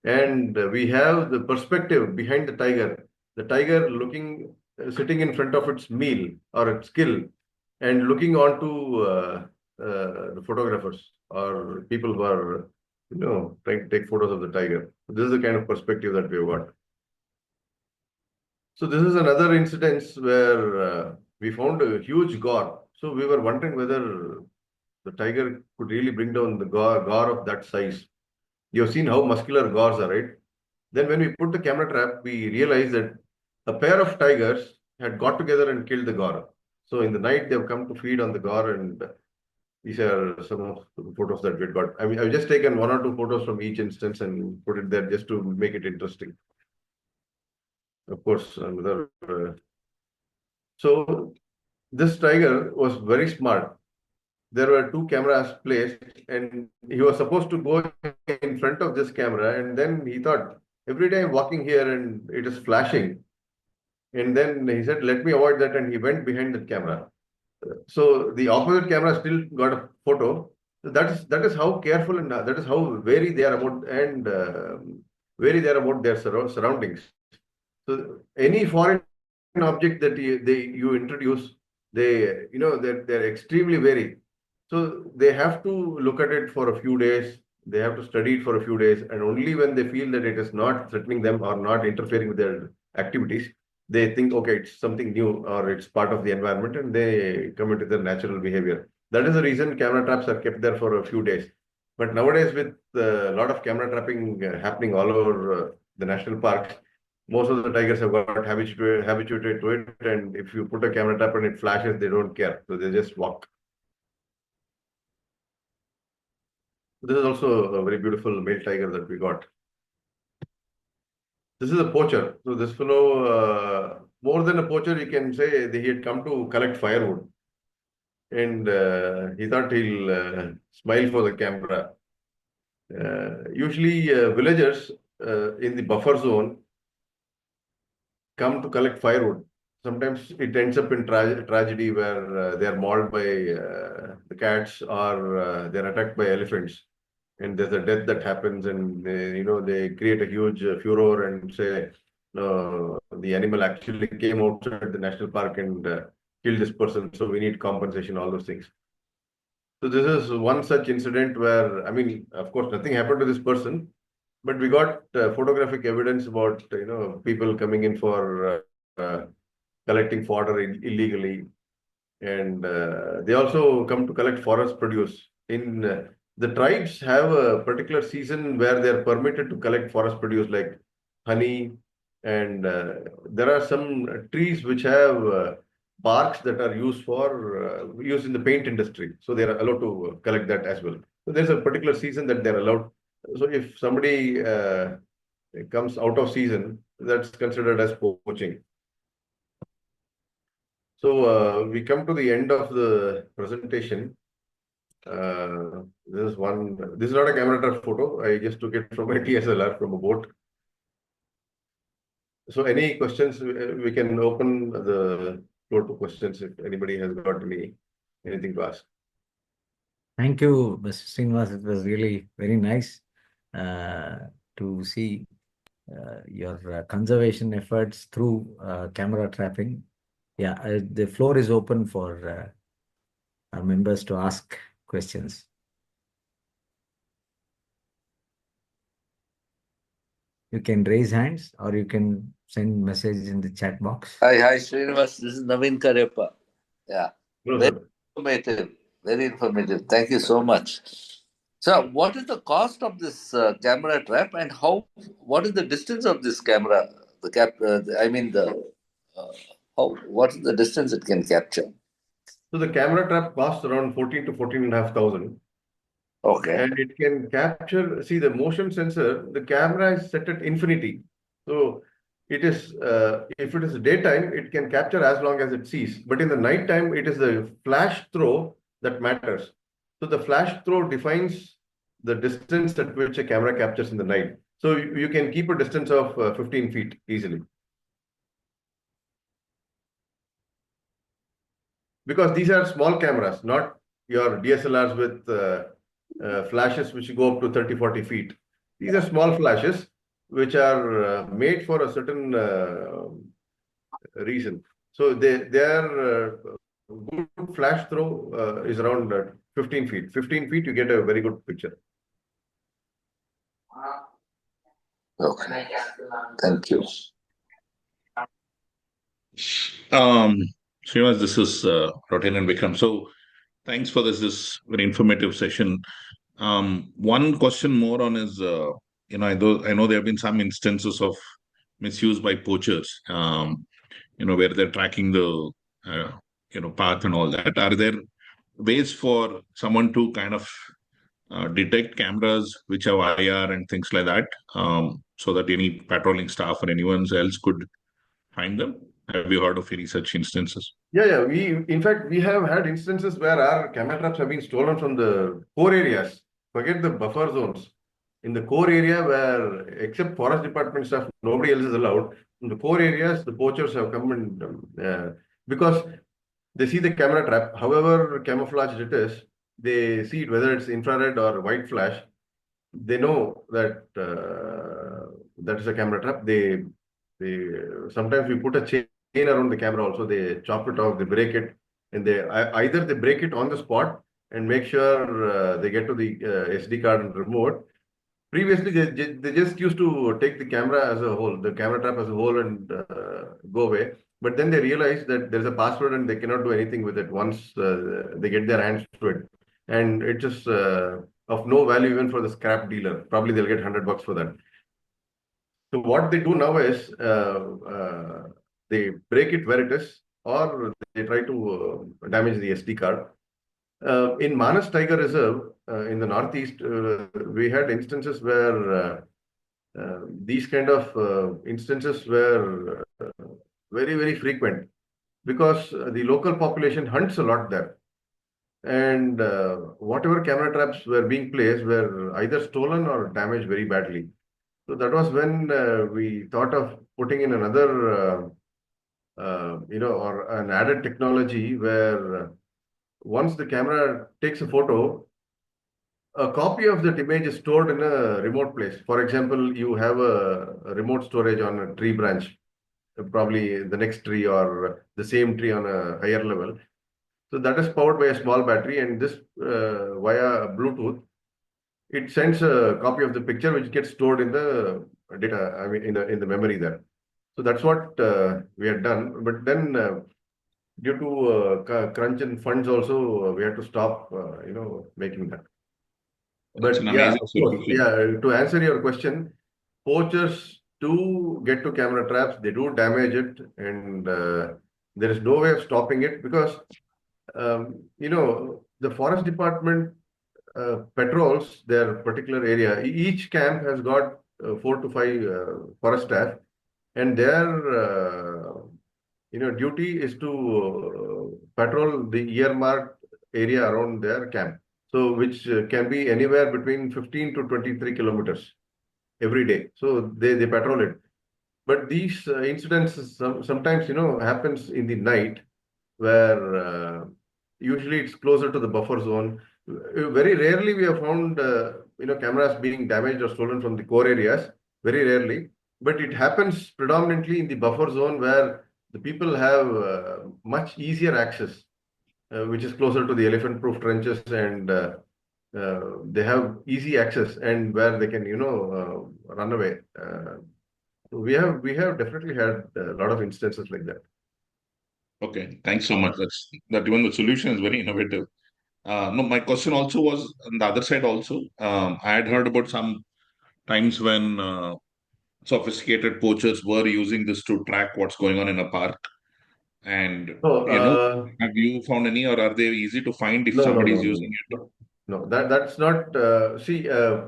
Speaker 2: And we have the perspective behind the tiger. The tiger looking, sitting in front of its meal or its kill and looking onto the photographers or people who are, trying to take photos of the tiger. This is the kind of perspective that we've got. So this is another incident where we found a huge gaur. So we were wondering whether the tiger could really bring down the gaur of that size. You've seen how muscular gaurs are, right? Then when we put the camera trap, we realized that a pair of tigers had got together and killed the gaur. So in the night, they've come to feed on the gaur, and these are some of the photos that we got. I mean, I've just taken 1 or 2 photos from each instance and put it there just to make it interesting. Of course, another. So this tiger was very smart. There were two cameras placed, and he was supposed to go in front of this camera. And then he thought, every day I'm walking here and it is flashing. And then he said, let me avoid that. And he went behind the camera. So the opposite camera still got a photo. So that is how careful and that is how wary they are about their surroundings. So any foreign object that you introduce, they're extremely wary. So they have to look at it for a few days. They have to study it for a few days, and only when they feel that it is not threatening them or not interfering with their activities, they think, okay, it's something new or it's part of the environment, and they come into their natural behavior. That is the reason camera traps are kept there for a few days. But nowadays, with a lot of camera trapping happening all over the national parks, most of the tigers have got habituated to it. And if you put a camera trap and it flashes, they don't care. So they just walk. This is also a very beautiful male tiger that we got. This is a poacher. So this fellow, more than a poacher, you can say that he had come to collect firewood. And he thought he'll smile for the camera. Usually villagers in the buffer zone come to collect firewood. Sometimes it ends up in tragedy where they are mauled by the cats or they're attacked by elephants. And there's a death that happens, and they create a huge furor and say the animal actually came outside the national park and killed this person, so we need compensation, all those things. So this is one such incident where, I mean, of course, nothing happened to this person, but we got photographic evidence about people coming in for collecting fodder illegally, and they also come to collect forest produce. In the tribes have a particular season where they are permitted to collect forest produce like honey, and there are some trees which have barks that are used in the paint industry. So they are allowed to collect that as well. So there's a particular season that they're allowed. So if somebody comes out of season, that's considered as poaching. So we come to the end of the presentation. This is not a camera trap photo. I just took it from a DSLR from a boat. So any questions, we can open the floor to questions if anybody has got anything to ask.
Speaker 1: Thank you, Mr. Srinivas. It was really very nice to see your conservation efforts through camera trapping. Yeah, the floor is open for our members to ask questions. You can raise hands or you can send message in the chat box.
Speaker 4: Hi, Srinivas. This is Naveen Karepa. Yeah.
Speaker 2: Hello,
Speaker 4: Very
Speaker 2: sir.
Speaker 4: informative. Very informative. Thank you so much. So, what is the cost of this camera trap, and what is the distance of this camera? What is the distance it can capture?
Speaker 2: So the camera trap costs around 14 to 14,500.
Speaker 4: Okay.
Speaker 2: And it can capture, see the motion sensor, the camera is set at infinity. So it is, if it is daytime, it can capture as long as it sees. But in the night time, it is the flash throw that matters. So the flash throw defines the distance at which a camera captures in the night. So you can keep a distance of 15 feet easily. Because these are small cameras, not your DSLRs with flashes which go up to 30, 40 feet. These are small flashes which are made for a certain reason. So their good flash throw is around 15 feet. 15 feet, you get a very good picture.
Speaker 4: Okay. Thank you.
Speaker 5: Srinivas, this is Lieutenant Vikram. So thanks for this very informative session. One question more on is, I know there have been some instances of misuse by poachers, where they're tracking the, path and all that. Are there ways for someone to kind of detect cameras which have IR and things like that, so that any patrolling staff or anyone else could find them? Have you heard of any such instances?
Speaker 2: Yeah. In fact, we have had instances where our camera traps have been stolen from the core areas. Forget the buffer zones. In the core area where, except forest department staff, nobody else is allowed. In the core areas, the poachers have come and because they see the camera trap, however camouflaged it is, they see it whether it's infrared or white flash. They know that that is a camera trap. They sometimes we put a chain around the camera also. They chop it off, they break it, and either they break it on the spot and make sure they get to the SD card and remote. Previously, they just used to take the camera as a whole, the camera trap as a whole, and go away. But then they realized that there's a password and they cannot do anything with it once they get their hands to it, and it's just of no value even for the scrap dealer. Probably they'll get $100 for that. So what they do now is they break it where it is, or they try to damage the SD card. In Manas Tiger Reserve in the Northeast, we had instances where these kind of instances were very, very frequent because the local population hunts a lot there. And whatever camera traps were being placed were either stolen or damaged very badly. So that was when we thought of putting in another, or an added technology where once the camera takes a photo, a copy of that image is stored in a remote place. For example, you have a remote storage on a tree branch, probably the next tree or the same tree on a higher level. So that is powered by a small battery, and this via Bluetooth, it sends a copy of the picture which gets stored in the data, I mean, in the memory there. So that's what we had done. But then due to crunch in funds also, we had to stop, making that.
Speaker 5: That's
Speaker 2: But
Speaker 5: an
Speaker 2: yeah,
Speaker 5: amazing
Speaker 2: of course,
Speaker 5: solution.
Speaker 2: to answer your question, poachers do get to camera traps, they do damage it, and there is no way of stopping it because, the forest department patrols their particular area. Each camp has got 4 to 5 forest staff, and their duty is to patrol the earmarked area around their camp. So which can be anywhere between 15 to 23 kilometers every day. So they patrol it. But these incidents sometimes happens in the night where usually it's closer to the buffer zone. Very rarely we have found cameras being damaged or stolen from the core areas. Very rarely, but it happens predominantly in the buffer zone where the people have much easier access, which is closer to the elephant-proof trenches, and they have easy access and where they can run away. We have definitely had a lot of instances like that.
Speaker 5: Okay, thanks so much. That even the solution is very innovative. No, my question also was on the other side also. I had heard about some times when sophisticated poachers were using this to track what's going on in a park. And,
Speaker 2: So,
Speaker 5: have you found any, or are they easy to find if
Speaker 2: no, no,
Speaker 5: somebody
Speaker 2: no,
Speaker 5: is using
Speaker 2: no,
Speaker 5: it?
Speaker 2: no, no. That's not. See,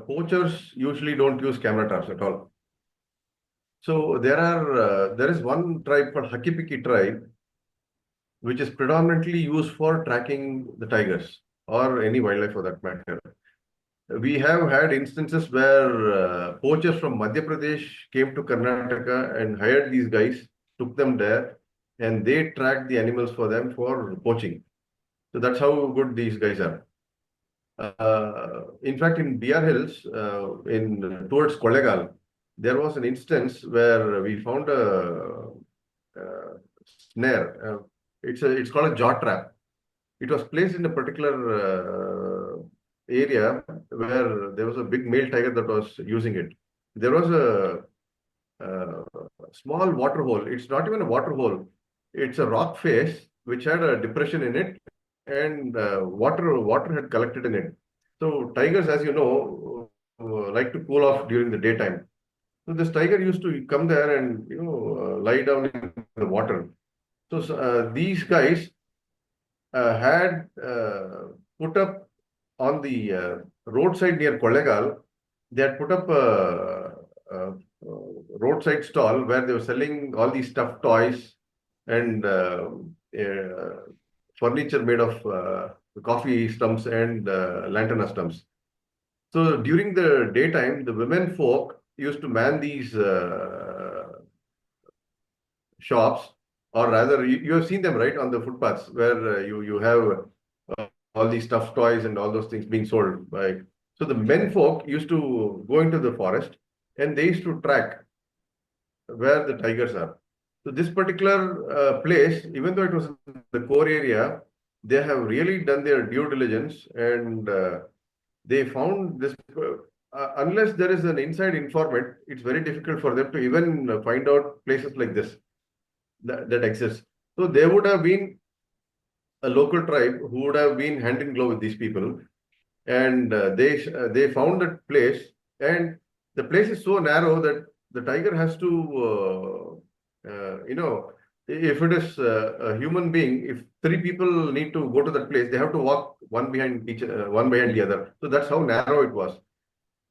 Speaker 2: poachers usually don't use camera traps at all. So there is one tribe called Hakipiki tribe, which is predominantly used for tracking the tigers or any wildlife for that matter. We have had instances where poachers from Madhya Pradesh came to Karnataka and hired these guys, took them there, and they tracked the animals for them for poaching. So that's how good these guys are. In fact, in BR Hills, in towards Kollegal, there was an instance where we found a snare. It's called a jaw trap. It was placed in a particular area where there was a big male tiger that was using it. There was a small water hole. It's not even a water hole. It's a rock face which had a depression in it, and water had collected in it. So tigers, as you know, like to cool off during the daytime. So this tiger used to come there and lie down in the water. So these guys had put up on the roadside near Kollegal. They had put up a roadside stall where they were selling all these stuffed toys and furniture made of coffee stumps and lantana stumps. So during the daytime, the women folk used to man these shops, or rather, you have seen them, right, on the footpaths where you have all these stuffed toys and all those things being sold. So the men folk used to go into the forest and they used to track where the tigers are. So this particular place, even though it was in the core area, they have really done their due diligence, and they found this. Unless there is an inside informant, it's very difficult for them to even find out places like this that exist. So there would have been a local tribe who would have been hand in glove with these people, and they found that place, and the place is so narrow that the tiger has to, if it is a human being, if three people need to go to that place, they have to walk one behind the other. So that's how narrow it was.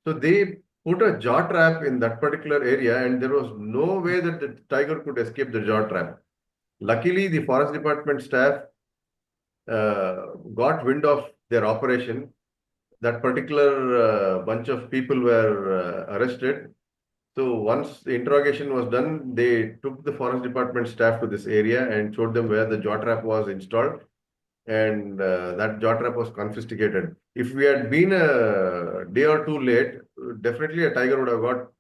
Speaker 2: So they put a jaw trap in that particular area, and there was no way that the tiger could escape the jaw trap. Luckily, the forest department staff got wind of their operation. That particular bunch of people were arrested. So once the interrogation was done, they took the forest department staff to this area and showed them where the jaw trap was installed, and that jaw trap was confiscated. If we had been a day or two late, definitely a tiger would have got,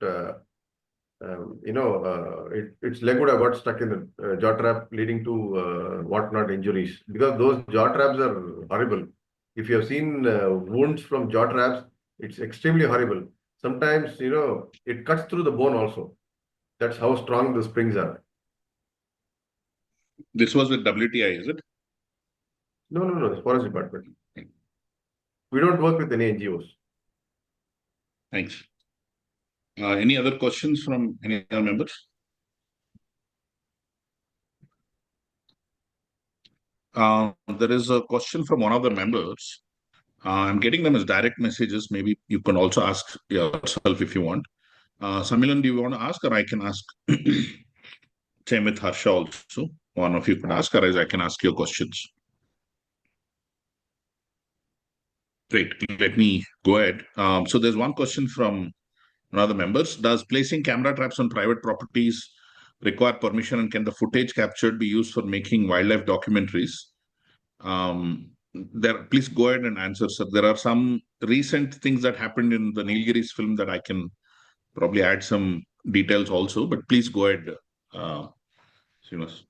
Speaker 2: its leg would have got stuck in the jaw trap, leading to whatnot injuries, because those jaw traps are horrible. If you have seen wounds from jaw traps, it's extremely horrible. Sometimes, it cuts through the bone also. That's how strong the springs are.
Speaker 5: This was with WTI, is it?
Speaker 2: No, it's forest department. We don't work with any NGOs.
Speaker 5: Thanks. Any other questions from any other members? There is a question from one of the members. I'm getting them as direct messages. Maybe you can also ask yourself if you want. Samilan, do you want to ask, or I can ask? Same with Harsha also. One of you could ask, or I can ask your questions. Great. Let me go ahead. So there's one question from one of the members. Does placing camera traps on private properties require permission, and can the footage captured be used for making wildlife documentaries? Please go ahead and answer, sir. There are some recent things that happened in the Nilgiris film that I can probably add some details also, but please go ahead, Srinivas.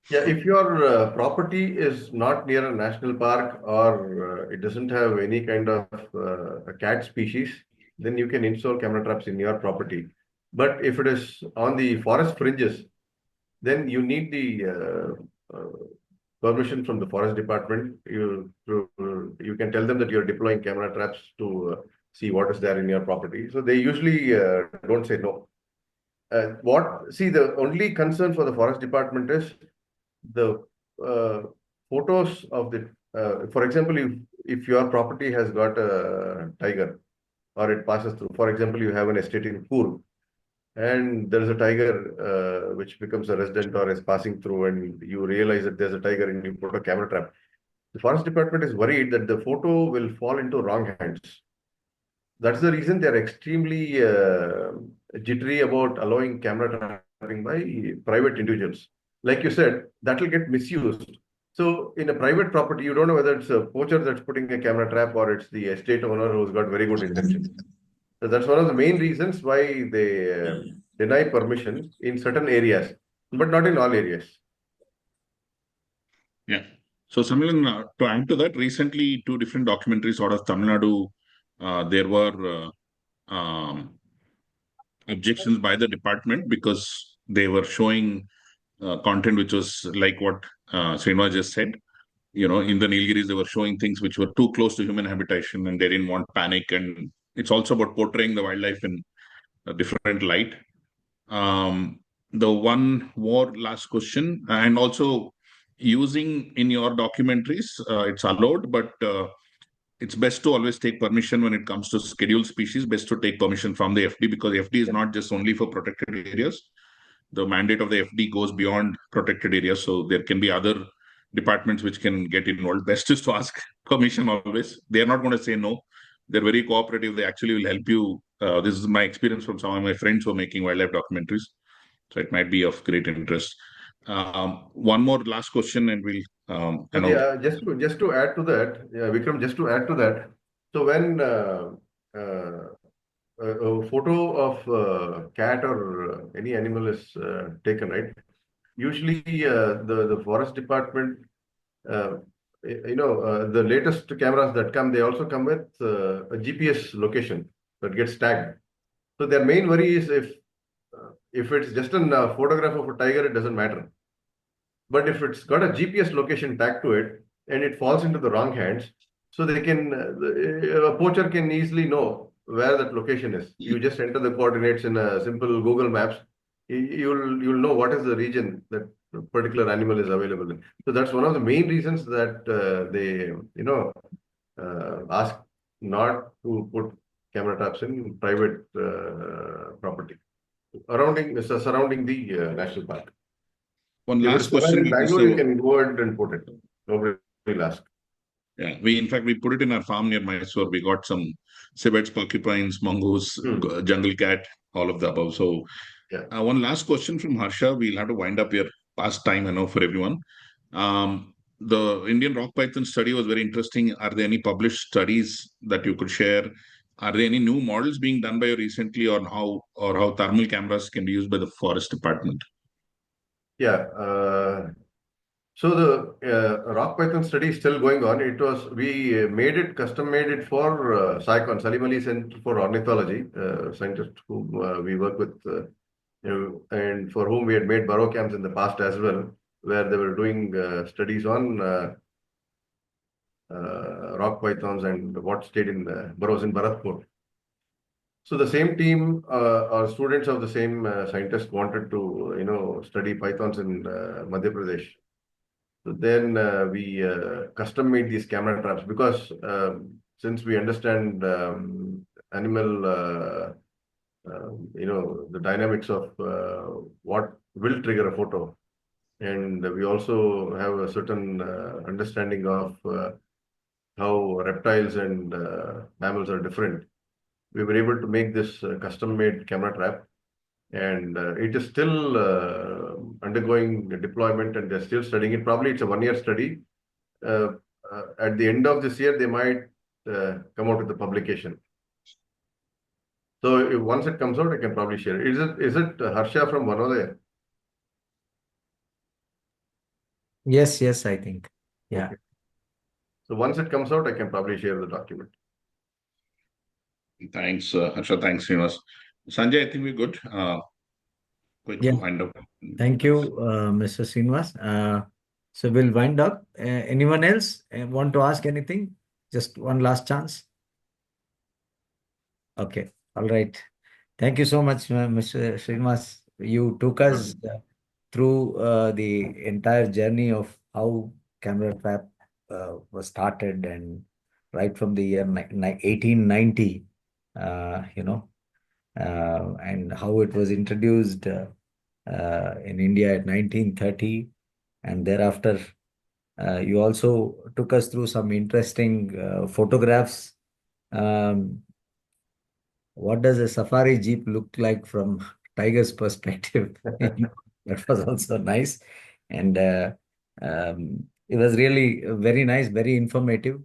Speaker 2: Yeah, if your property is not near a national park, or it doesn't have any kind of a cat species, then you can install camera traps in your property. But if it is on the forest fringes, then you need the permission from the forest department. You can tell them that you're deploying camera traps to see what is there in your property. So they usually don't say no. The only concern for the forest department is the photos of the, for example, if your property has got a tiger, or it passes through, for example, you have an estate in Coorg, and there is a tiger which becomes a resident or is passing through, and you realize that there's a tiger and you put a camera trap. The forest department is worried that the photo will fall into wrong hands. That's the reason they're extremely jittery about allowing camera trapping by private individuals. Like you said, that will get misused. So in a private property, you don't know whether it's a poacher that's putting a camera trap or it's the estate owner who's got very good intentions. So that's one of the main reasons why they deny permission in certain areas, but not in all areas.
Speaker 5: Yeah. So, Samilan, to add to that, recently 2 different documentaries out of Tamil Nadu, there were objections by the department because they were showing content which was like what Srinivas just said. In the Nilgiris, they were showing things which were too close to human habitation, and they didn't want panic. And it's also about portraying the wildlife in a different light. The one more last question, and also using in your documentaries, it's allowed, but it's best to always take permission when it comes to scheduled species. Best to take permission from the FD, because FD is not just only for protected areas. the mandate of the FD goes beyond protected areas. So there can be other departments which can get involved. Best is to ask permission always. They are not going to say no. They're very cooperative. They actually will help you. This is my experience from some of my friends who are making wildlife documentaries. So it might be of great interest. One more last question, and we'll.
Speaker 2: Yeah, just to add to that, Vikram, just to add to that. So when a photo of cat or any animal is taken, right? Usually, the forest department, the latest cameras that come, they also come with a GPS location that gets tagged. So their main worry is if it's just a photograph of a tiger, it doesn't matter. But if it's got a GPS location tagged to it and it falls into the wrong hands, so they can a poacher can easily know where that location is. You just enter the coordinates in a simple Google Maps. You'll know what is the region that particular animal is available in. So that's one of the main reasons that they ask not to put camera traps in private property surrounding the national park.
Speaker 5: One last question.
Speaker 2: In Bangalore, you can go ahead and put it. Nobody will ask.
Speaker 5: Yeah, in fact we put it in our farm near Mysore. We got some civets, porcupines, mongoose, jungle cat, all of the above. So,
Speaker 2: yeah.
Speaker 5: One last question from Harsha. We'll have to wind up here. Past time, I know, for everyone. The Indian rock python study was very interesting. Are there any published studies that you could share? Are there any new models being done by you recently on how thermal cameras can be used by the forest department?
Speaker 2: Yeah. So the rock python study is still going on. We custom made it for SciCon, Salim Ali Center for Ornithology, scientists whom we work with, and for whom we had made burrow cams in the past as well, where they were doing studies on rock pythons and what stayed in the burrows in Bharatpur. So the same team or students of the same scientists wanted to, study pythons in Madhya Pradesh. So then we custom made these camera traps because since we understand animal, the dynamics of what will trigger a photo, and we also have a certain understanding of how reptiles and mammals are different. We were able to make this custom-made camera trap, and it is still undergoing deployment, and they're still studying it. Probably it's a one-year study. At the end of this year, they might come out with the publication. So once it comes out, I can probably share it. Is it Harsha from Vanodaya?
Speaker 1: Yes, I think. Yeah.
Speaker 2: Okay. So once it comes out, I can probably share the document.
Speaker 5: Thanks, Harsha. Thanks, Srinivas. Sanjay, I think we're good. Quick
Speaker 1: Yeah.
Speaker 5: wind up.
Speaker 1: Thank you, Mr. Srinivas. So we'll wind up. Anyone else want to ask anything? Just one last chance. Okay. All right. Thank you so much, Mr. Srinivas. You took us through the entire journey of how Camera Trap was started, and right from the year 1890, and how it was introduced in India at 1930, and thereafter you also took us through some interesting photographs. What does a safari jeep look like from tiger's perspective? That was also nice, and it was really very nice, very informative.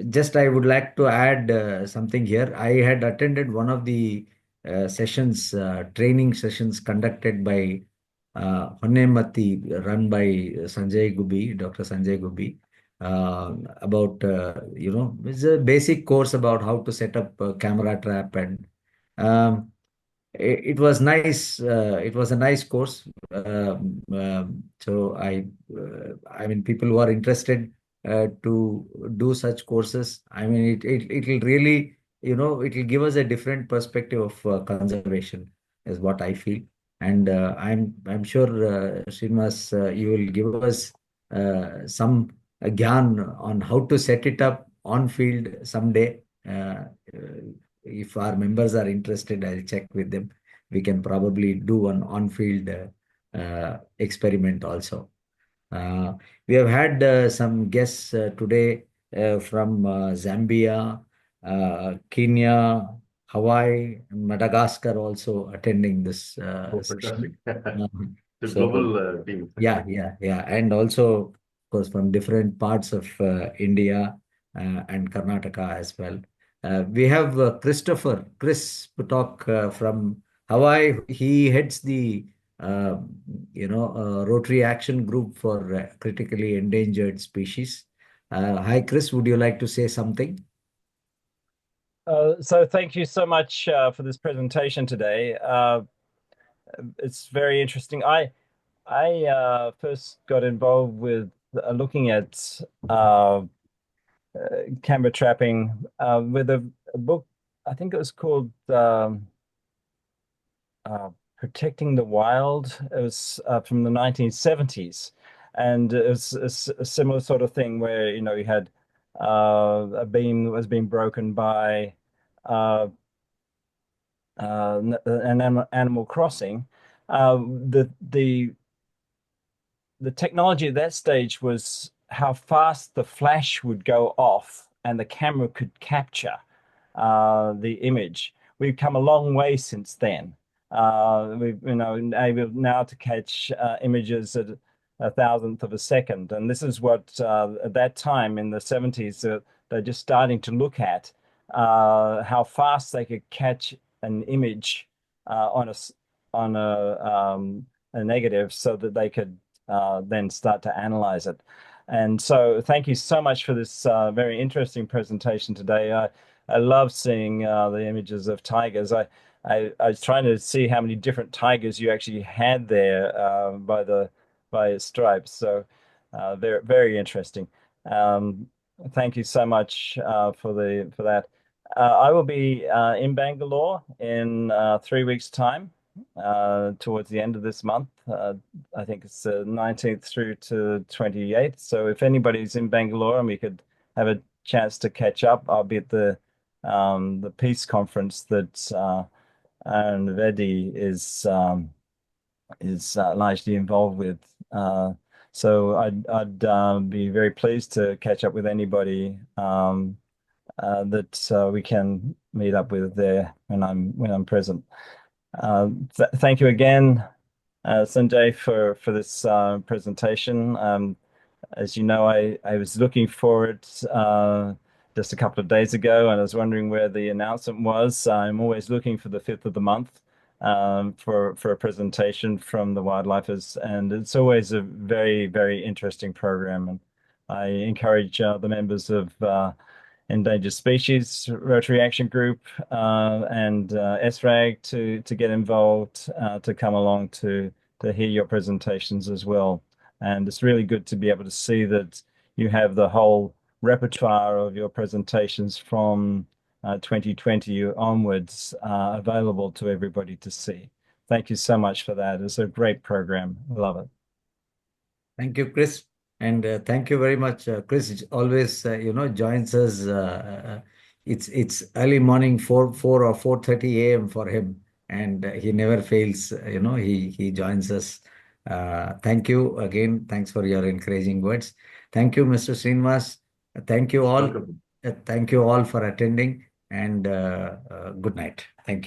Speaker 1: Just I would like to add something here. I had attended one of the sessions, training sessions conducted by Honnematti, run by Sanjay Gubi, Dr. Sanjay Gubi, about, it's a basic course about how to set up a camera trap, and it was nice. It was a nice course. So I mean, people who are interested to do such courses, I mean, it'll really, it will give us a different perspective of conservation, is what I feel. And I'm sure, Srinivas, you will give us some gyan on how to set it up on field someday. If our members are interested, I'll check with them. we can probably do an on-field experiment also. We have had some guests today from Zambia, Kenya, Hawaii, and Madagascar also attending this session.
Speaker 2: Fantastic. It's a
Speaker 1: So,
Speaker 2: global team.
Speaker 1: yeah. And also, of course, from different parts of India and Karnataka as well. We have Chris Putok from Hawaii. He heads the Rotary Action Group for critically endangered species. Hi, Chris, would you like to say something?
Speaker 6: So thank you so much for this presentation today. It's very interesting. I first got involved with looking at camera trapping with a book. I think it was called Protecting the Wild. It was from the 1970s, and it was a similar sort of thing where you had a beam that was being broken by an Animal Crossing. The technology at that stage was how fast the flash would go off and the camera could capture the image. We've come a long way since then. We've able now to catch images at a thousandth of a second, and this is what at that time in the 70s they're just starting to look at how fast they could catch an image on a negative, so that they could then start to analyze it. And so thank you so much for this very interesting presentation today. I love seeing the images of tigers. I was trying to see how many different tigers you actually had there by its stripes. So they're very interesting. Thank you so much for that. I will be in Bangalore in 3 weeks' time, towards the end of this month. I think it's the 19th through to 28th. So if anybody's in Bangalore and we could have a chance to catch up, I'll be at the peace conference that Aaron Vedi is largely involved with. So I'd be very pleased to catch up with anybody that we can meet up with there when I'm present. Thank you again, Sanjay, for this presentation. As you know, I was looking for it just a couple of days ago, and I was wondering where the announcement was. I'm always looking for the 5th of the month for a presentation from the wildlifers, and it's always a very, very interesting program. And I encourage the members of Endangered Species Rotary Action Group and SRAG to get involved, to come along to hear your presentations as well. And it's really good to be able to see that you have the whole repertoire of your presentations from 2020 onwards available to everybody to see. Thank you so much for that. It's a great program. Love it.
Speaker 1: Thank you, Chris. And thank you very much. Chris always, joins us. It's early morning, 4 or 4:30 a.m. for him, and he never fails. He joins us. Thank you again. Thanks for your encouraging words. Thank you, Mr. Srinivas. Thank you all.
Speaker 2: Welcome.
Speaker 1: Thank you all for attending, and good night. Thank you.